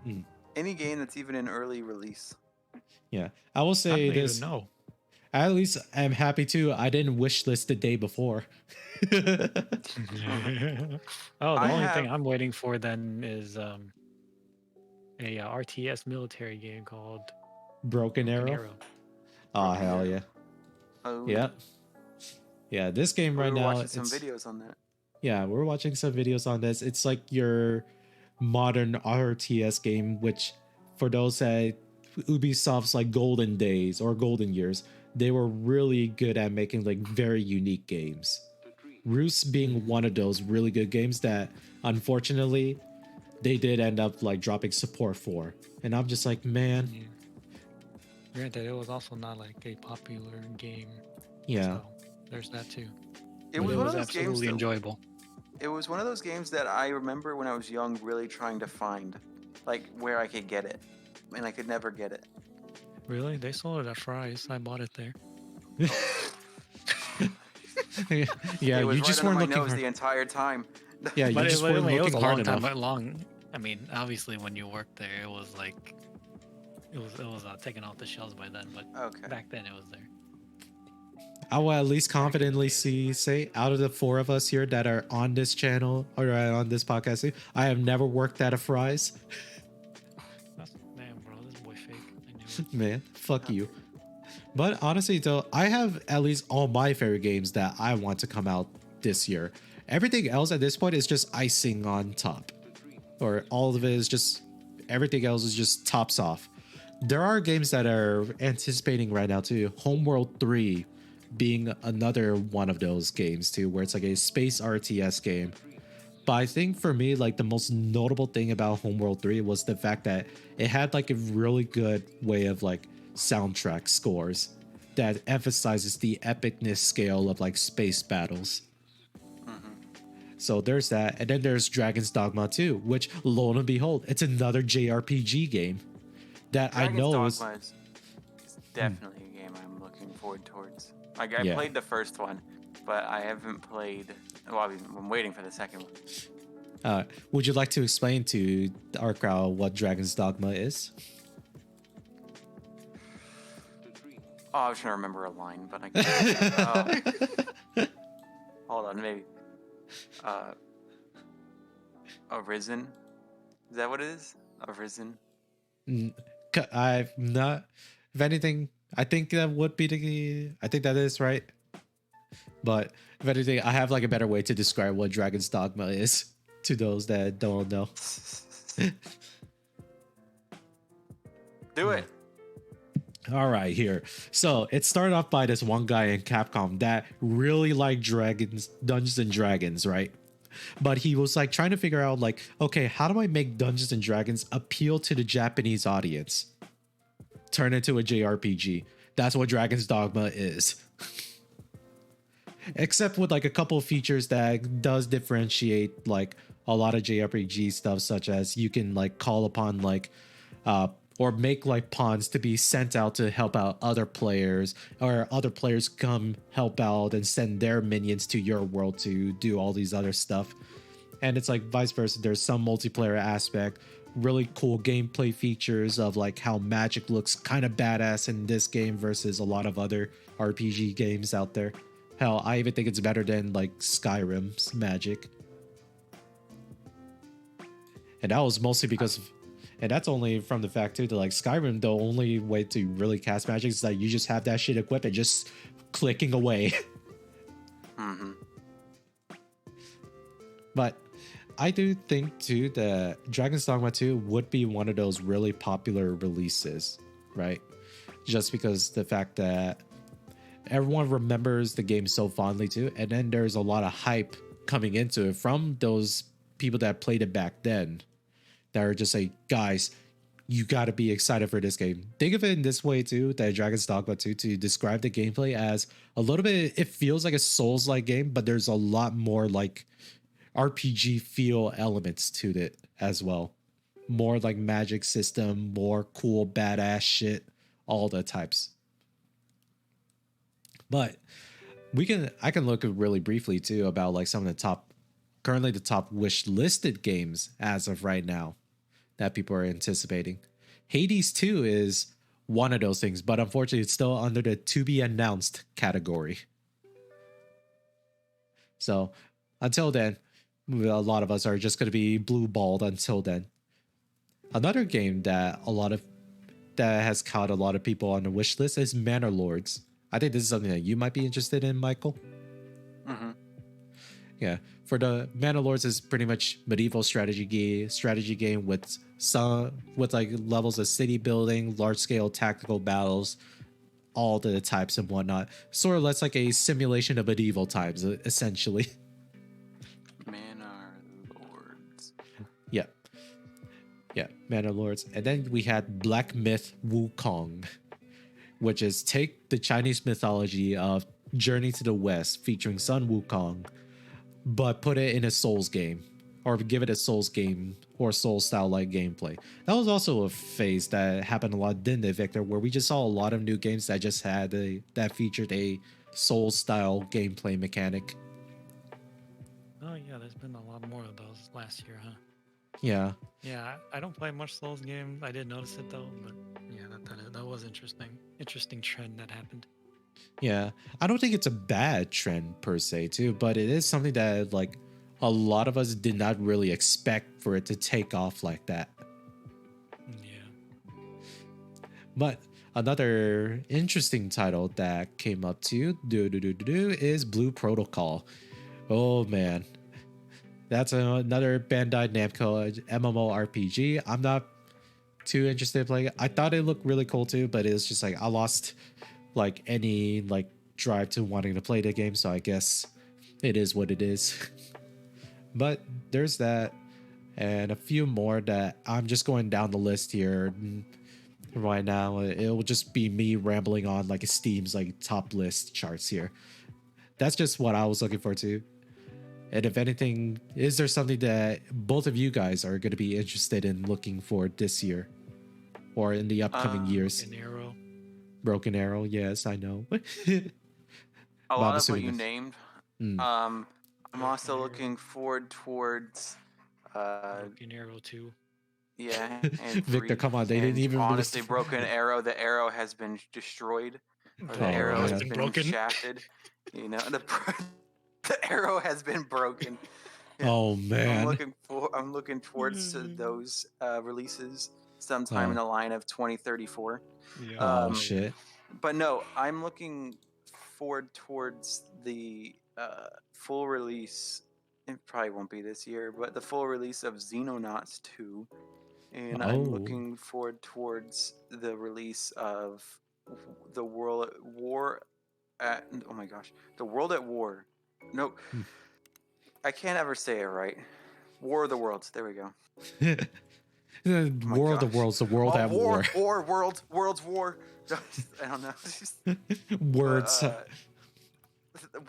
Hmm. any game that's even in early release. yeah, I will I say don't this. even know. I at least am happy too. I didn't wish list the day before. Oh, the I only thing have- I'm waiting for then is a RTS military game called Broken Arrow. Arrow. Oh Broken hell Arrow. yeah. Oh, Yeah. Yeah, this game we right were now. watching some it's- videos on that. Yeah, we're watching some videos on this. It's like your modern RTS game, which for those that Ubisoft's like golden days or golden years, they were really good at making like very unique games. Roost being one of those really good games that unfortunately they did end up like dropping support for. And I'm just like, man, Yeah. Granted, it was also not like a popular game. yeah. So there's that too. It But was it one was of those games. absolutely That, enjoyable. it was one of those games that I remember when I was young, really trying to find, like where I could get it, and I could never get it. Really? They sold it at Fry's. I bought it there. Yeah, it was you right just under weren't my looking nose hard. the entire time. Yeah, you But just it, weren't I mean, it was looking a hard long time. enough. But long. I mean, obviously, when you worked there, it was like it was taken off the shelves by then. But Okay. back then, it was there. I will at least confidently say out of the 4 of us here that are on this channel or on this podcast, I have never worked at a Fry's. Man, bro, this boy fake. I knew it. Man, fuck you. But honestly, though, I have at least all my favorite games that I want to come out this year. Everything else at this point is just icing on top. Or all of it is just, everything else is just tops off. There are games that are anticipating right now too. Homeworld 3 being another one of those games too, where it's like a space RTS game. But I think for me, like the most notable thing about Homeworld 3 was the fact that it had like a really good way of like soundtrack scores that emphasizes the epicness scale of like space battles. So there's that. And then there's Dragon's Dogma 2, which lo and behold, it's another JRPG game that I Dragon's know Dogma is definitely a game I'm looking forward towards. Like I Yeah. played the first one, but I haven't played. Well, I'm waiting for the second one. Would you like to explain to our crowd what Dragon's Dogma is? Oh, I was trying to remember a line, but I can't. Hold on, maybe. Arisen? Is that what it is? Arisen? I've not. If anything, I think that would be the. I think that is right. But if anything, I have like a better way to describe what Dragon's Dogma is to those that don't know. Do it. All right, here. So it started off by this one guy in Capcom that really liked dragons, Dungeons and Dragons, right? But he was like trying to figure out like, okay, how do I make Dungeons and Dragons appeal to the Japanese audience? Turn it into a JRPG. That's what Dragon's Dogma is. Except with like a couple of features that does differentiate like a lot of JRPG stuff, such as you can like call upon like or make like pawns to be sent out to help out other players, or other players come help out and send their minions to your world to do all these other stuff. And it's like vice versa. There's some multiplayer aspect, really cool gameplay features of like how magic looks kind of badass in this game versus a lot of other RPG games out there. Hell, I even think it's better than like Skyrim's magic. And that was mostly because of, and that's only from the fact too that like Skyrim, the only way to really cast magic is that you just have that shit equipped and just clicking away. Mm-hmm. But I do think too that Dragon's Dogma 2 would be one of those really popular releases, right? Just because the fact that everyone remembers the game so fondly too, and then there's a lot of hype coming into it from those people that played it back then that are just like, guys, you got to be excited for this game. Think of it in this way too, that Dragon's Dogma 2, to describe the gameplay as a little bit, it feels like a Souls-like game, but there's a lot more like RPG feel elements to it as well. More like magic system, more cool badass shit, all the types. But I can look really briefly too about like some of currently the top wish listed games as of right now that people are anticipating. Hades 2 is one of those things, but unfortunately it's still under the to be announced category. So until then, a lot of us are just going to be blue balled until then. Another game that has caught a lot of people on the wish list is Manor Lords. I think this is something that you might be interested in, Michael. Mm-hmm. Yeah, for the Manor Lords is pretty much medieval strategy game with like levels of city building, large scale tactical battles, all the types and whatnot. Sort of less like a simulation of medieval times, essentially. Manor Lords. Yeah. Yeah, Manor Lords. And then we had Black Myth Wukong, which is take the Chinese mythology of Journey to the West featuring Sun Wukong, but put it in a Souls game, or give it a Souls game or Souls style like gameplay. That was also a phase that happened a lot, didn't it, Victor? Where we just saw a lot of new games that just had that featured a Souls style gameplay mechanic. Oh yeah, there's been a lot more of those last year, huh? Yeah. Yeah, I don't play much Souls games. I did notice it though, but yeah, that was interesting. Interesting trend that happened. Yeah, I don't think it's a bad trend per se too, but it is something that like a lot of us did not really expect for it to take off like that. Yeah. But another interesting title that came up too is Blue Protocol. Oh man, that's another Bandai Namco MMORPG. I'm not too interested in playing it. I thought it looked really cool too, but it was just like I lost like any like drive to wanting to play the game, so I guess it is what it is. But there's that and a few more that I'm just going down the list here right now. It will just be me rambling on like Steam's like top list charts here. That's just what I was looking for too. And if anything, is there something that both of you guys are going to be interested in looking for this year or in the upcoming years? An Arrow. Broken Arrow, yes, I know. A lot of what you named. Mm. I'm also looking forward towards Broken Arrow 2. Yeah, and Victor, three. come on, they didn't And even honestly, release Broken Arrow. The arrow has been destroyed. Or the Oh, arrow yeah. has been broken. shafted. You know, the arrow has been broken. Oh man. I'm looking towards those releases sometime in the line of 2034. Yeah. Oh shit. But no, I'm looking forward towards the full release. It probably won't be this year, but the full release of Xenonauts 2. And I'm Oh. looking forward towards the release of the world at war at oh my gosh, the world at war. No, Hmm. I can't ever say it right. War of the Worlds. There we go. The Oh my World of gosh. Worlds, the world at war. World's war. I don't know. Words.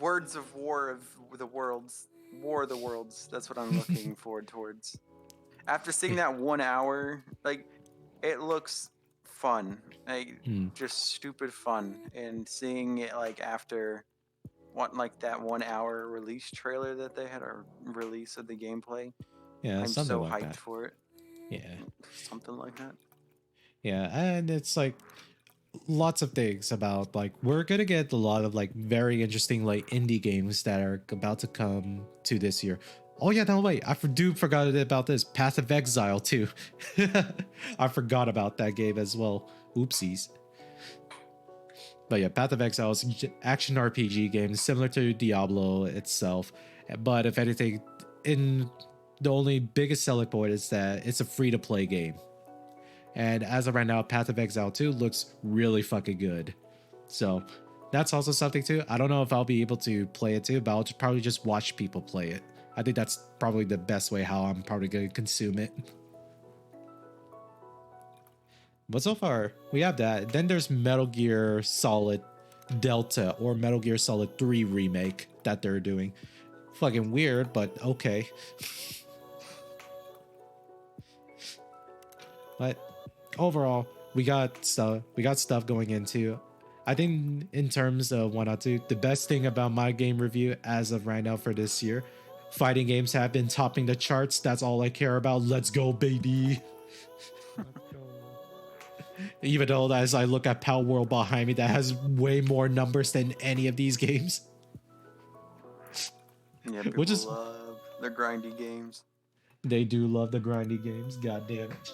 Words of war of the worlds. War of the Worlds. That's what I'm looking forward towards. After seeing that 1 hour, like, it looks fun. Like, Hmm. just stupid fun. And seeing it, like, after like that 1 hour release trailer that they had, or release of the gameplay, Yeah, I'm something so like hyped that. for it. Yeah. Something like that. Yeah, and it's like lots of things about like we're gonna get a lot of like very interesting like indie games that are about to come to this year. Oh yeah, no wait, I forgot about this Path of Exile too. I forgot about that game as well. Oopsies. But yeah, Path of Exile is an action RPG game similar to Diablo itself, but if anything, in the only biggest selling point is that it's a free to play game. And as of right now, Path of Exile 2 looks really fucking good. So that's also something too. I don't know if I'll be able to play it too, but I'll probably just watch people play it. I think that's probably the best way how I'm probably going to consume it. But so far, we have that. Then there's Metal Gear Solid Delta or Metal Gear Solid 3 remake that they're doing. Fucking weird, but okay. But overall, we got stuff going into. I think in terms of one or two, the best thing about my game review as of right now for this year, fighting games have been topping the charts. That's all I care about. Let's go, baby. Even though as I look at Pal World behind me, that has way more numbers than any of these games. Yeah, people Which is love the grindy games. They do love the grindy games. God damn it.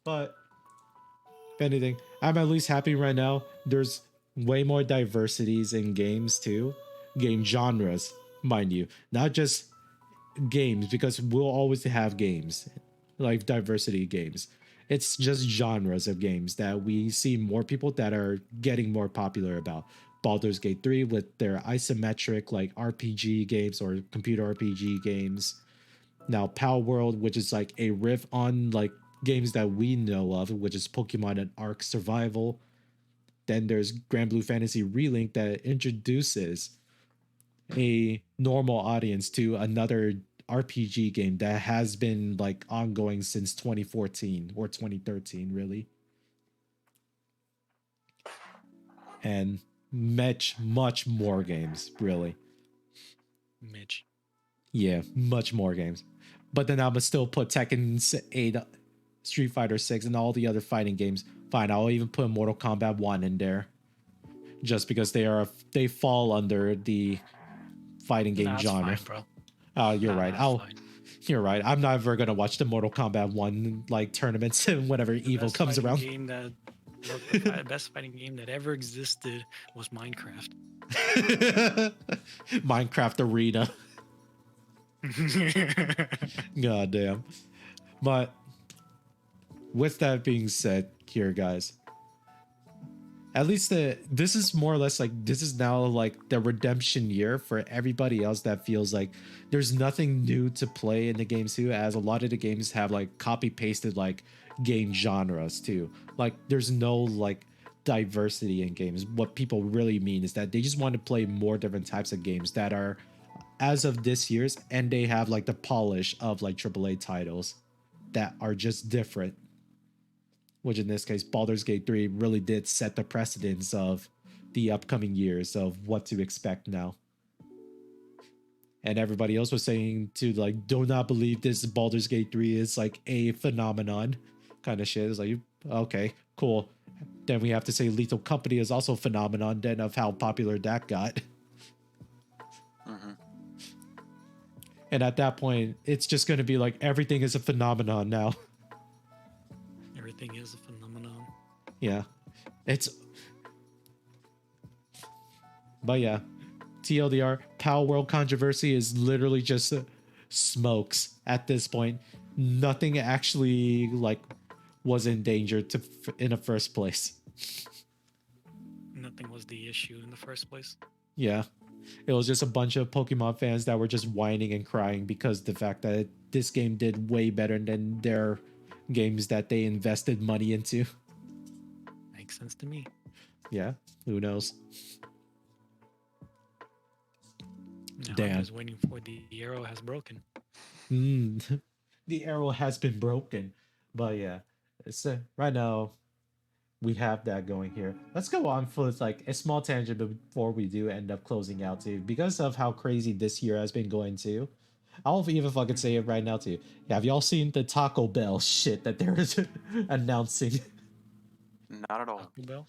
But if anything, I'm at least happy right now. There's way more diversities in games too. Game genres, mind you. Not just games, because we'll always have games. Like diversity games. It's just genres of games that we see more people that are getting more popular about. Baldur's Gate 3 with their isometric like RPG games or computer RPG games. Now Pal World, which is like a riff on like games that we know of, which is Pokemon and Ark Survival. Then there's Grand Blue Fantasy Relink that introduces a normal audience to another RPG game that has been like ongoing since 2014 or 2013, really. And much more games, really. Mitch. Yeah, much more games. But then I'm gonna still put Tekken 8, Street Fighter 6, and all the other fighting games. Fine, I'll even put Mortal Kombat 1 in there. Just because they fall under the fighting game genre. Fine, bro. You're right. You're right. I'm never gonna watch the Mortal Kombat 1 like tournaments whenever Evil comes around. The best fighting game that ever existed was Minecraft. Minecraft Arena. God damn. But with that being said, here, guys, at least this is more or less like this is now like the redemption year for everybody else that feels like there's nothing new to play in the games too, as a lot of the games have like copy pasted like game genres too. Like there's no like diversity in games. What people really mean is that they just want to play more different types of games that are as of this year's, and they have like the polish of like AAA titles that are just different. Which in this case, Baldur's Gate 3 really did set the precedence of the upcoming years of what to expect now. And everybody else was saying to like, do not believe this Baldur's Gate 3 is like a phenomenon kind of shit. It's like, okay, cool. Then we have to say Lethal Company is also a phenomenon then of how popular that got. Mm-hmm. And at that point, it's just going to be like everything is a phenomenon now. Everything is a phenomenon. Yeah. But yeah. TLDR, Pal World controversy is literally just smokes at this point. Nothing actually like was in danger in the first place. Nothing was the issue in the first place. Yeah. It was just a bunch of Pokemon fans that were just whining and crying because the fact that this game did way better than their games that they invested money into. Makes sense to me. Yeah, who knows? Now Damn. I'm just waiting for the arrow has broken. The arrow has been broken. But yeah, it's right now we have that going here. Let's go on for like a small tangent before we do end up closing out too. Because of how crazy this year has been going too. I'll even fucking say it right now too. Have y'all seen the Taco Bell shit that they're announcing? Not at all. Taco Bell?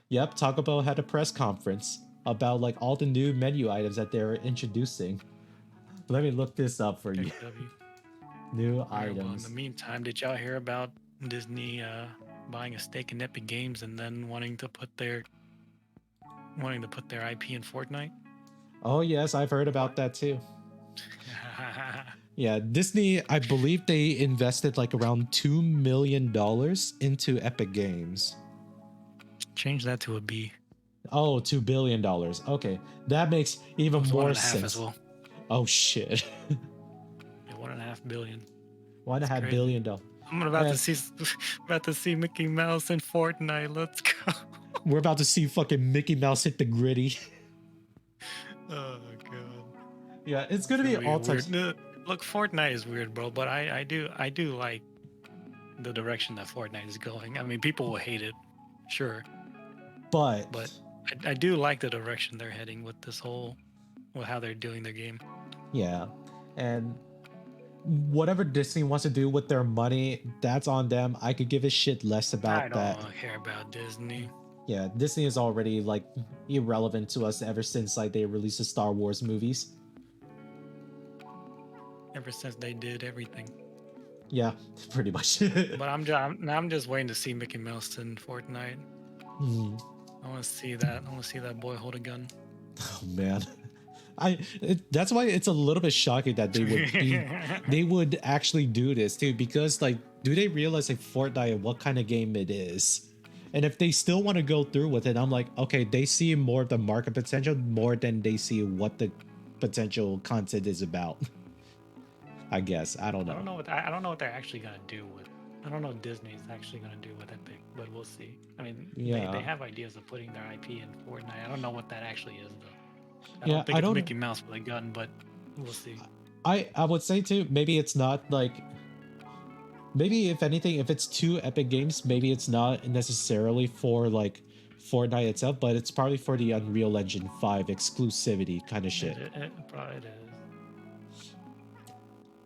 Yep, Taco Bell had a press conference about like all the new menu items that they're introducing. Let me look this up for you. XW. New Alright, well, in items. the meantime, did y'all hear about Disney buying a stake in Epic Games and then wanting to put their IP in Fortnite? Oh yes, I've heard about that too. Yeah, Disney, I believe they invested like around $2 million into Epic Games. Change that to a B. Oh, $2 billion. Okay, that makes even It's more 1.5 sense. as well. Oh shit. Yeah, 1.5 billion. $1.5 crazy. billion. I'm about to see Mickey Mouse in Fortnite. Let's go. We're about to see fucking Mickey Mouse hit the gritty. Oh god. Yeah, it's gonna be all types. Weird. Look, Fortnite is weird, bro, but I do like the direction that Fortnite is going. I mean, people will hate it, sure, But I do like the direction they're heading with this whole, with how they're doing their game. yeah, and whatever Disney wants to do with their money, that's on them. I could give a shit less I about don't that. care about Disney. Yeah, Disney is already like irrelevant to us ever since like they released the Star Wars movies. Ever since they did everything. Yeah, pretty much. But I'm just waiting to see Mickey Mouse in Fortnite. Hmm. I want to see that. I want to see that boy hold a gun. Oh man, that's why it's a little bit shocking that they would actually do this too, because like, do they realize like Fortnite what kind of game it is? And if they still want to go through with it, I'm like, okay, they see more of the market potential more than they see what the potential content is about. I guess I don't know. I don't know what they're actually gonna do with. I don't know what Disney's actually gonna do with Epic, but we'll see. I mean, Yeah. they have ideas of putting their IP in Fortnite. I don't know what that actually is though. I Yeah, don't think I it's don't- Mickey Mouse with a gun, but we'll see. I would say too, maybe it's not like, maybe if anything, if it's two Epic Games, maybe it's not necessarily for like Fortnite itself, but it's probably for the Unreal Engine 5 exclusivity kind of shit. It probably is.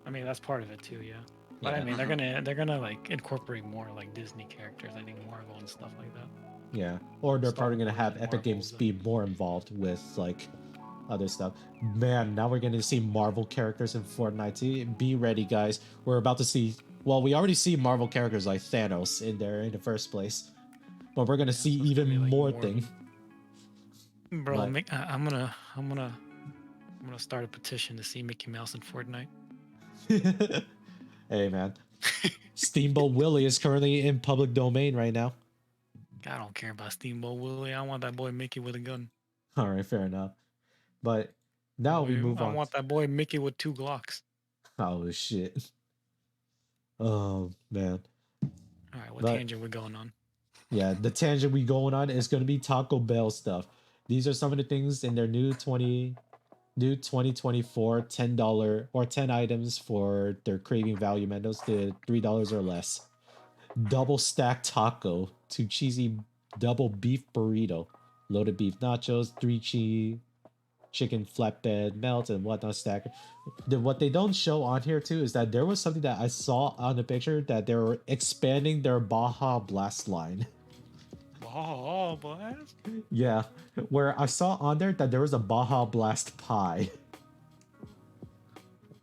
I mean, that's part of it too, yeah. But I Yeah. mean, they're gonna like incorporate more like Disney characters. I think Marvel and stuff like that. Yeah, or they're Star probably gonna Wars have and Epic Marvel, Games so- be more involved with like other stuff. Man, now we're gonna see Marvel characters in Fortnite too. Be ready, guys. We're about to see. Well, we already see Marvel characters like Thanos in there in the first place, but we're gonna see so it's gonna even be, like, more more of thing. Bro, But- I'm gonna start a petition to see Mickey Mouse in Fortnite. Hey, man. Steamboat Willie is currently in public domain right now. I don't care about Steamboat Willie. I want that boy Mickey with a gun. All right, fair enough. But now we move I on. want that boy Mickey with 2 Glocks. Oh shit. Oh man. All right, what But- tangent we going on? Yeah, the tangent we going on is going to be Taco Bell stuff. These are some of the things in their new 2024 $10 or 10 items for their craving value menus to $3 or less. Double stack taco, 2 cheesy double beef burrito, loaded beef nachos, 3 cheese chicken flatbed melt and whatnot stack. What they don't show on here too is that there was something that I saw on the picture that they were expanding their Baja Blast line. Oh, blast! Yeah, where I saw on there that there was a Baja Blast pie.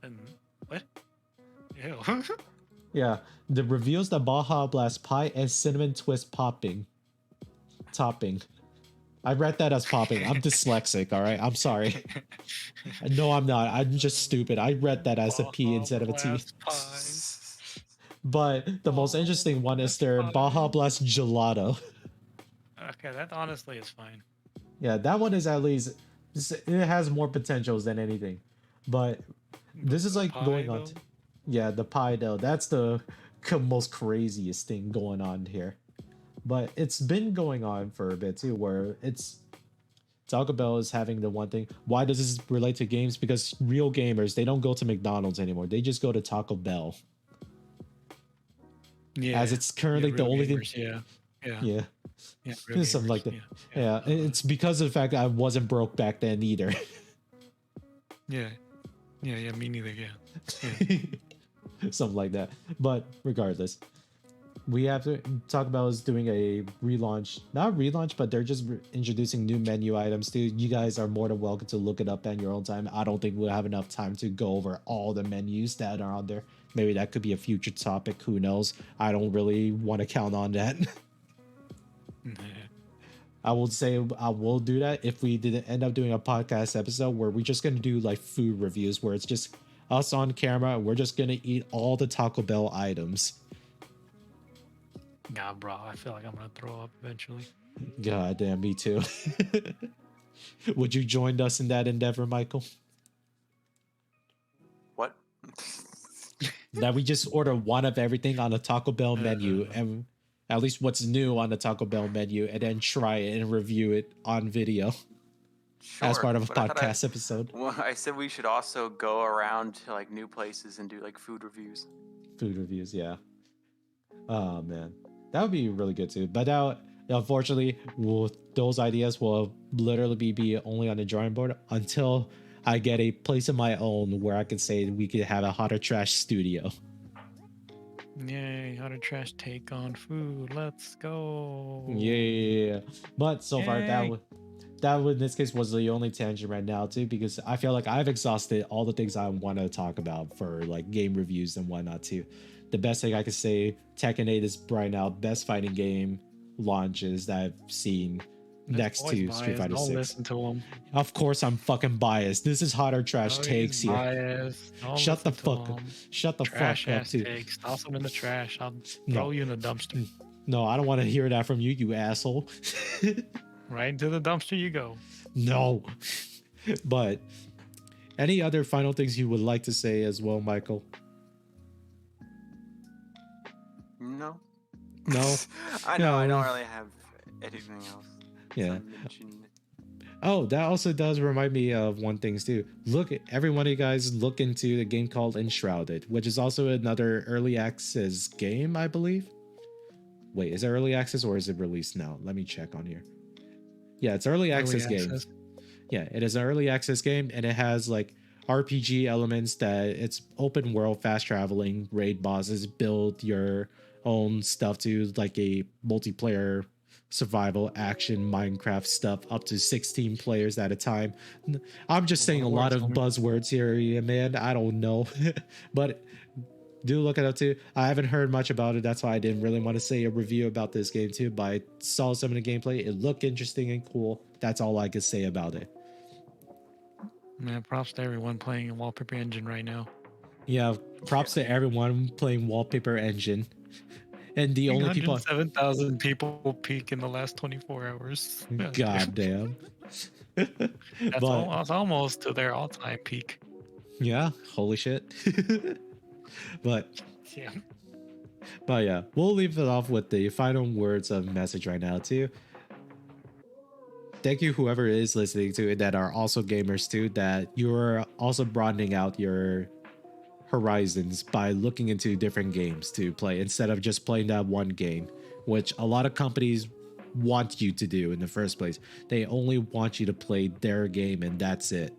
And what? Ew. Yeah, the reveals the Baja Blast pie and cinnamon twist topping. I read that as popping. I'm dyslexic, all right? I'm sorry. No, I'm not. I'm just stupid. I read that as a P instead of a T. Blast pie. But the most interesting one is that's their Baja fine. Blast Gelato. Okay, that honestly is fine. Yeah, that one is at least it has more potentials than anything. But But this is the like pie going on. though. Yeah, the pie dough. That's the most craziest thing going on here. But it's been going on for a bit too, where it's Taco Bell is having the one thing. Why does this relate to games? Because real gamers, they don't go to McDonald's anymore. They just go to Taco Bell, as Yeah. it's Yeah, currently the real only thing. gamers. Yeah. Yeah. Yeah, Yeah, real something gamers. like that. Yeah. Yeah. Yeah, it's because of the fact that I wasn't broke back then either. Yeah. Yeah. Yeah. Me neither. Yeah. Yeah. Something like that. But regardless, we have to talk about is doing a relaunch, not relaunch, but they're just introducing new menu items too. You guys are more than welcome to look it up at your own time. I don't think we'll have enough time to go over all the menus that are on there. Maybe that could be a future topic. Who knows? I don't really want to count on that. Yeah. I will say I will do that if we didn't end up doing a podcast episode where we're just gonna do like food reviews where it's just us on camera and we're just gonna eat all the Taco Bell items. Nah, bro. I feel like I'm gonna throw up eventually. God damn, me too. Would you join us in that endeavor, Michael? What? That we just order one of everything on a Taco Bell menu and at least what's new on the Taco Bell menu and then try it and review it on video as Sure. part of a but I thought I- podcast episode. Well, I said we should also go around to like new places and do like food reviews. Food reviews, yeah. Oh man, that would be really good too. But now, unfortunately, those ideas will literally be only on the drawing board until I get a place of my own where I can say we could have a hotter trash studio. Yay! How to trash take on food. Let's go. Yeah, but so far Yay. that would in this case was the only tangent right now too, because I feel like I've exhausted all the things I want to talk about for like game reviews and whatnot too. The best thing I could say, Tekken 8 is right now best fighting game launches that I've seen next Always to Street biased. Fighter Don't 6. listen to him. Of course I'm fucking biased. This is hotter trash Oh, takes he's here. biased. Don't Shut the listen to fuck up. him. Shut the Trash fuck up ass too. takes. Toss them in the trash. I'll No. throw you in the dumpster. No, I don't want to hear that from you, you asshole. Right into the dumpster you go. No. But any other final things you would like to say as well, Michael? No. No? I know. I No. don't really have anything else. Yeah. to mention. Oh, that also does remind me of one thing too. Look, every one of you guys look into the game called Enshrouded, which is also another early access game, I believe. Wait, is it early access or is it released now? Let me check on here. Yeah, it's early access game. Yeah, it is an early access game and it has like RPG elements that it's open world, fast traveling, raid bosses, build your own stuff to like a multiplayer survival action Minecraft stuff up to 16 players at a time. I'm just saying a lot of buzzwords here, yeah, man. I don't know. But do look it up too. I haven't heard much about it. That's why I didn't really want to say a review about this game too. But I saw some of the gameplay. It looked interesting and cool. That's all I could say about it. Man, props to everyone playing in Wallpaper Engine right now. Yeah, props to everyone playing Wallpaper Engine. And the only people 7,000 people peak in the last 24 hours. God damn. That's almost to their all-time peak. Yeah, holy shit. But Yeah. yeah, we'll leave it off with the final words of message right now too. Thank you whoever is listening to it that are also gamers too, that you're also broadening out your horizons by looking into different games to play instead of just playing that one game, which a lot of companies want you to do in the first place. They only want you to play their game and that's it.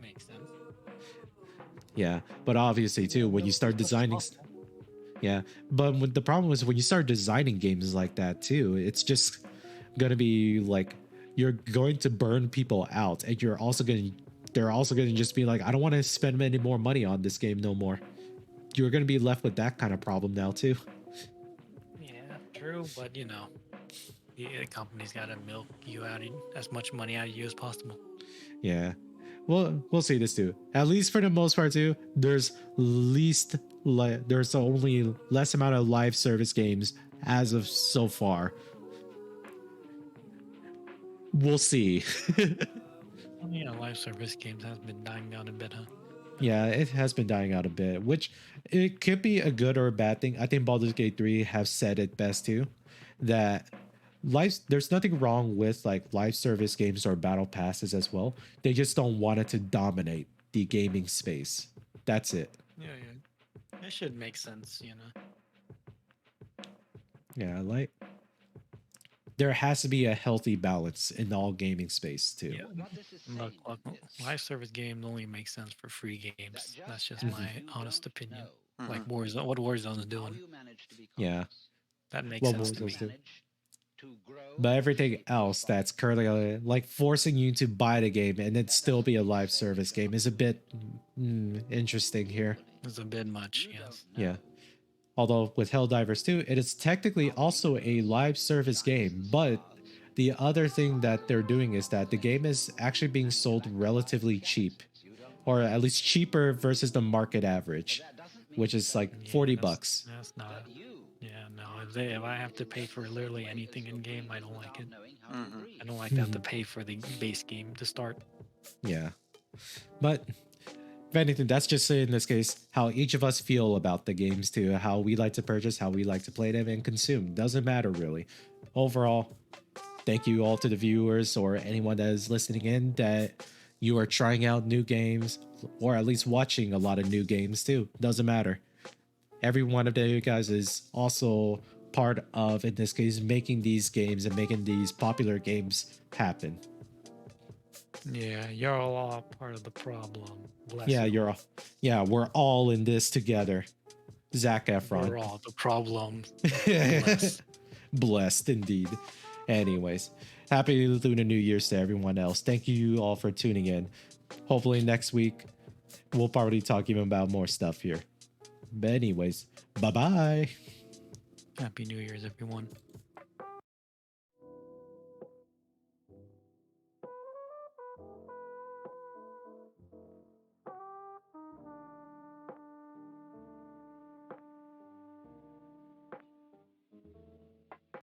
Makes sense. Yeah, but obviously too, when you start designing, yeah, but when the problem is when you start designing games like that too, it's just gonna be like you're going to burn people out, and they're also gonna just be like, I don't want to spend any more money on this game no more. You're gonna be left with that kind of problem now too. Yeah, true, but you know, the company's got to milk you out as much money out of you as possible. Yeah. we'll see this too. At least for the most part too, there's there's only less amount of live service games as of so far. We'll see. Yeah, live service games has been dying out a bit, huh? Yeah, it has been dying out a bit, which it could be a good or a bad thing. I think Baldur's Gate 3 have said it best too, that there's nothing wrong with like live service games or battle passes as well. They just don't want it to dominate the gaming space. That's it. Yeah, yeah. It should make sense, you know. Yeah, like there has to be a healthy balance in all gaming space too. Yeah. Look, live service games only make sense for free games. That's just my honest opinion. Like Warzone, what Warzone is doing. Yeah. That makes Well, sense to me. Warzone's too. But everything else that's currently like forcing you to buy the game and it still be a live service game is a bit interesting here. It's a bit much, yes. Yeah. Although with Helldivers 2, it is technically also a live service game, but the other thing that they're doing is that the game is actually being sold relatively cheap, or at least cheaper versus the market average, which is like Yeah, 40 that's- bucks. That's not. Yeah, no. If I have to pay for literally anything in game, I don't like it. I don't like to have to pay for the base game to start. Yeah. But if anything, that's just in this case how each of us feel about the games too, how we like to purchase, how we like to play them and consume. Doesn't matter really. Overall, thank you all to the viewers or anyone that is listening in that you are trying out new games or at least watching a lot of new games too. Doesn't matter. Every one of you guys is also part of, in this case, making these games and making these popular games happen. Yeah, you're all part of the problem. Bless Yeah, you. we're all in this together. Zac We're Efron. all the problem. Bless. Blessed indeed. Anyways, happy Lunar New Year's to everyone else. Thank you all for tuning in. Hopefully next week we'll probably talk even about more stuff here. But anyways, bye-bye. Happy New Year's, everyone.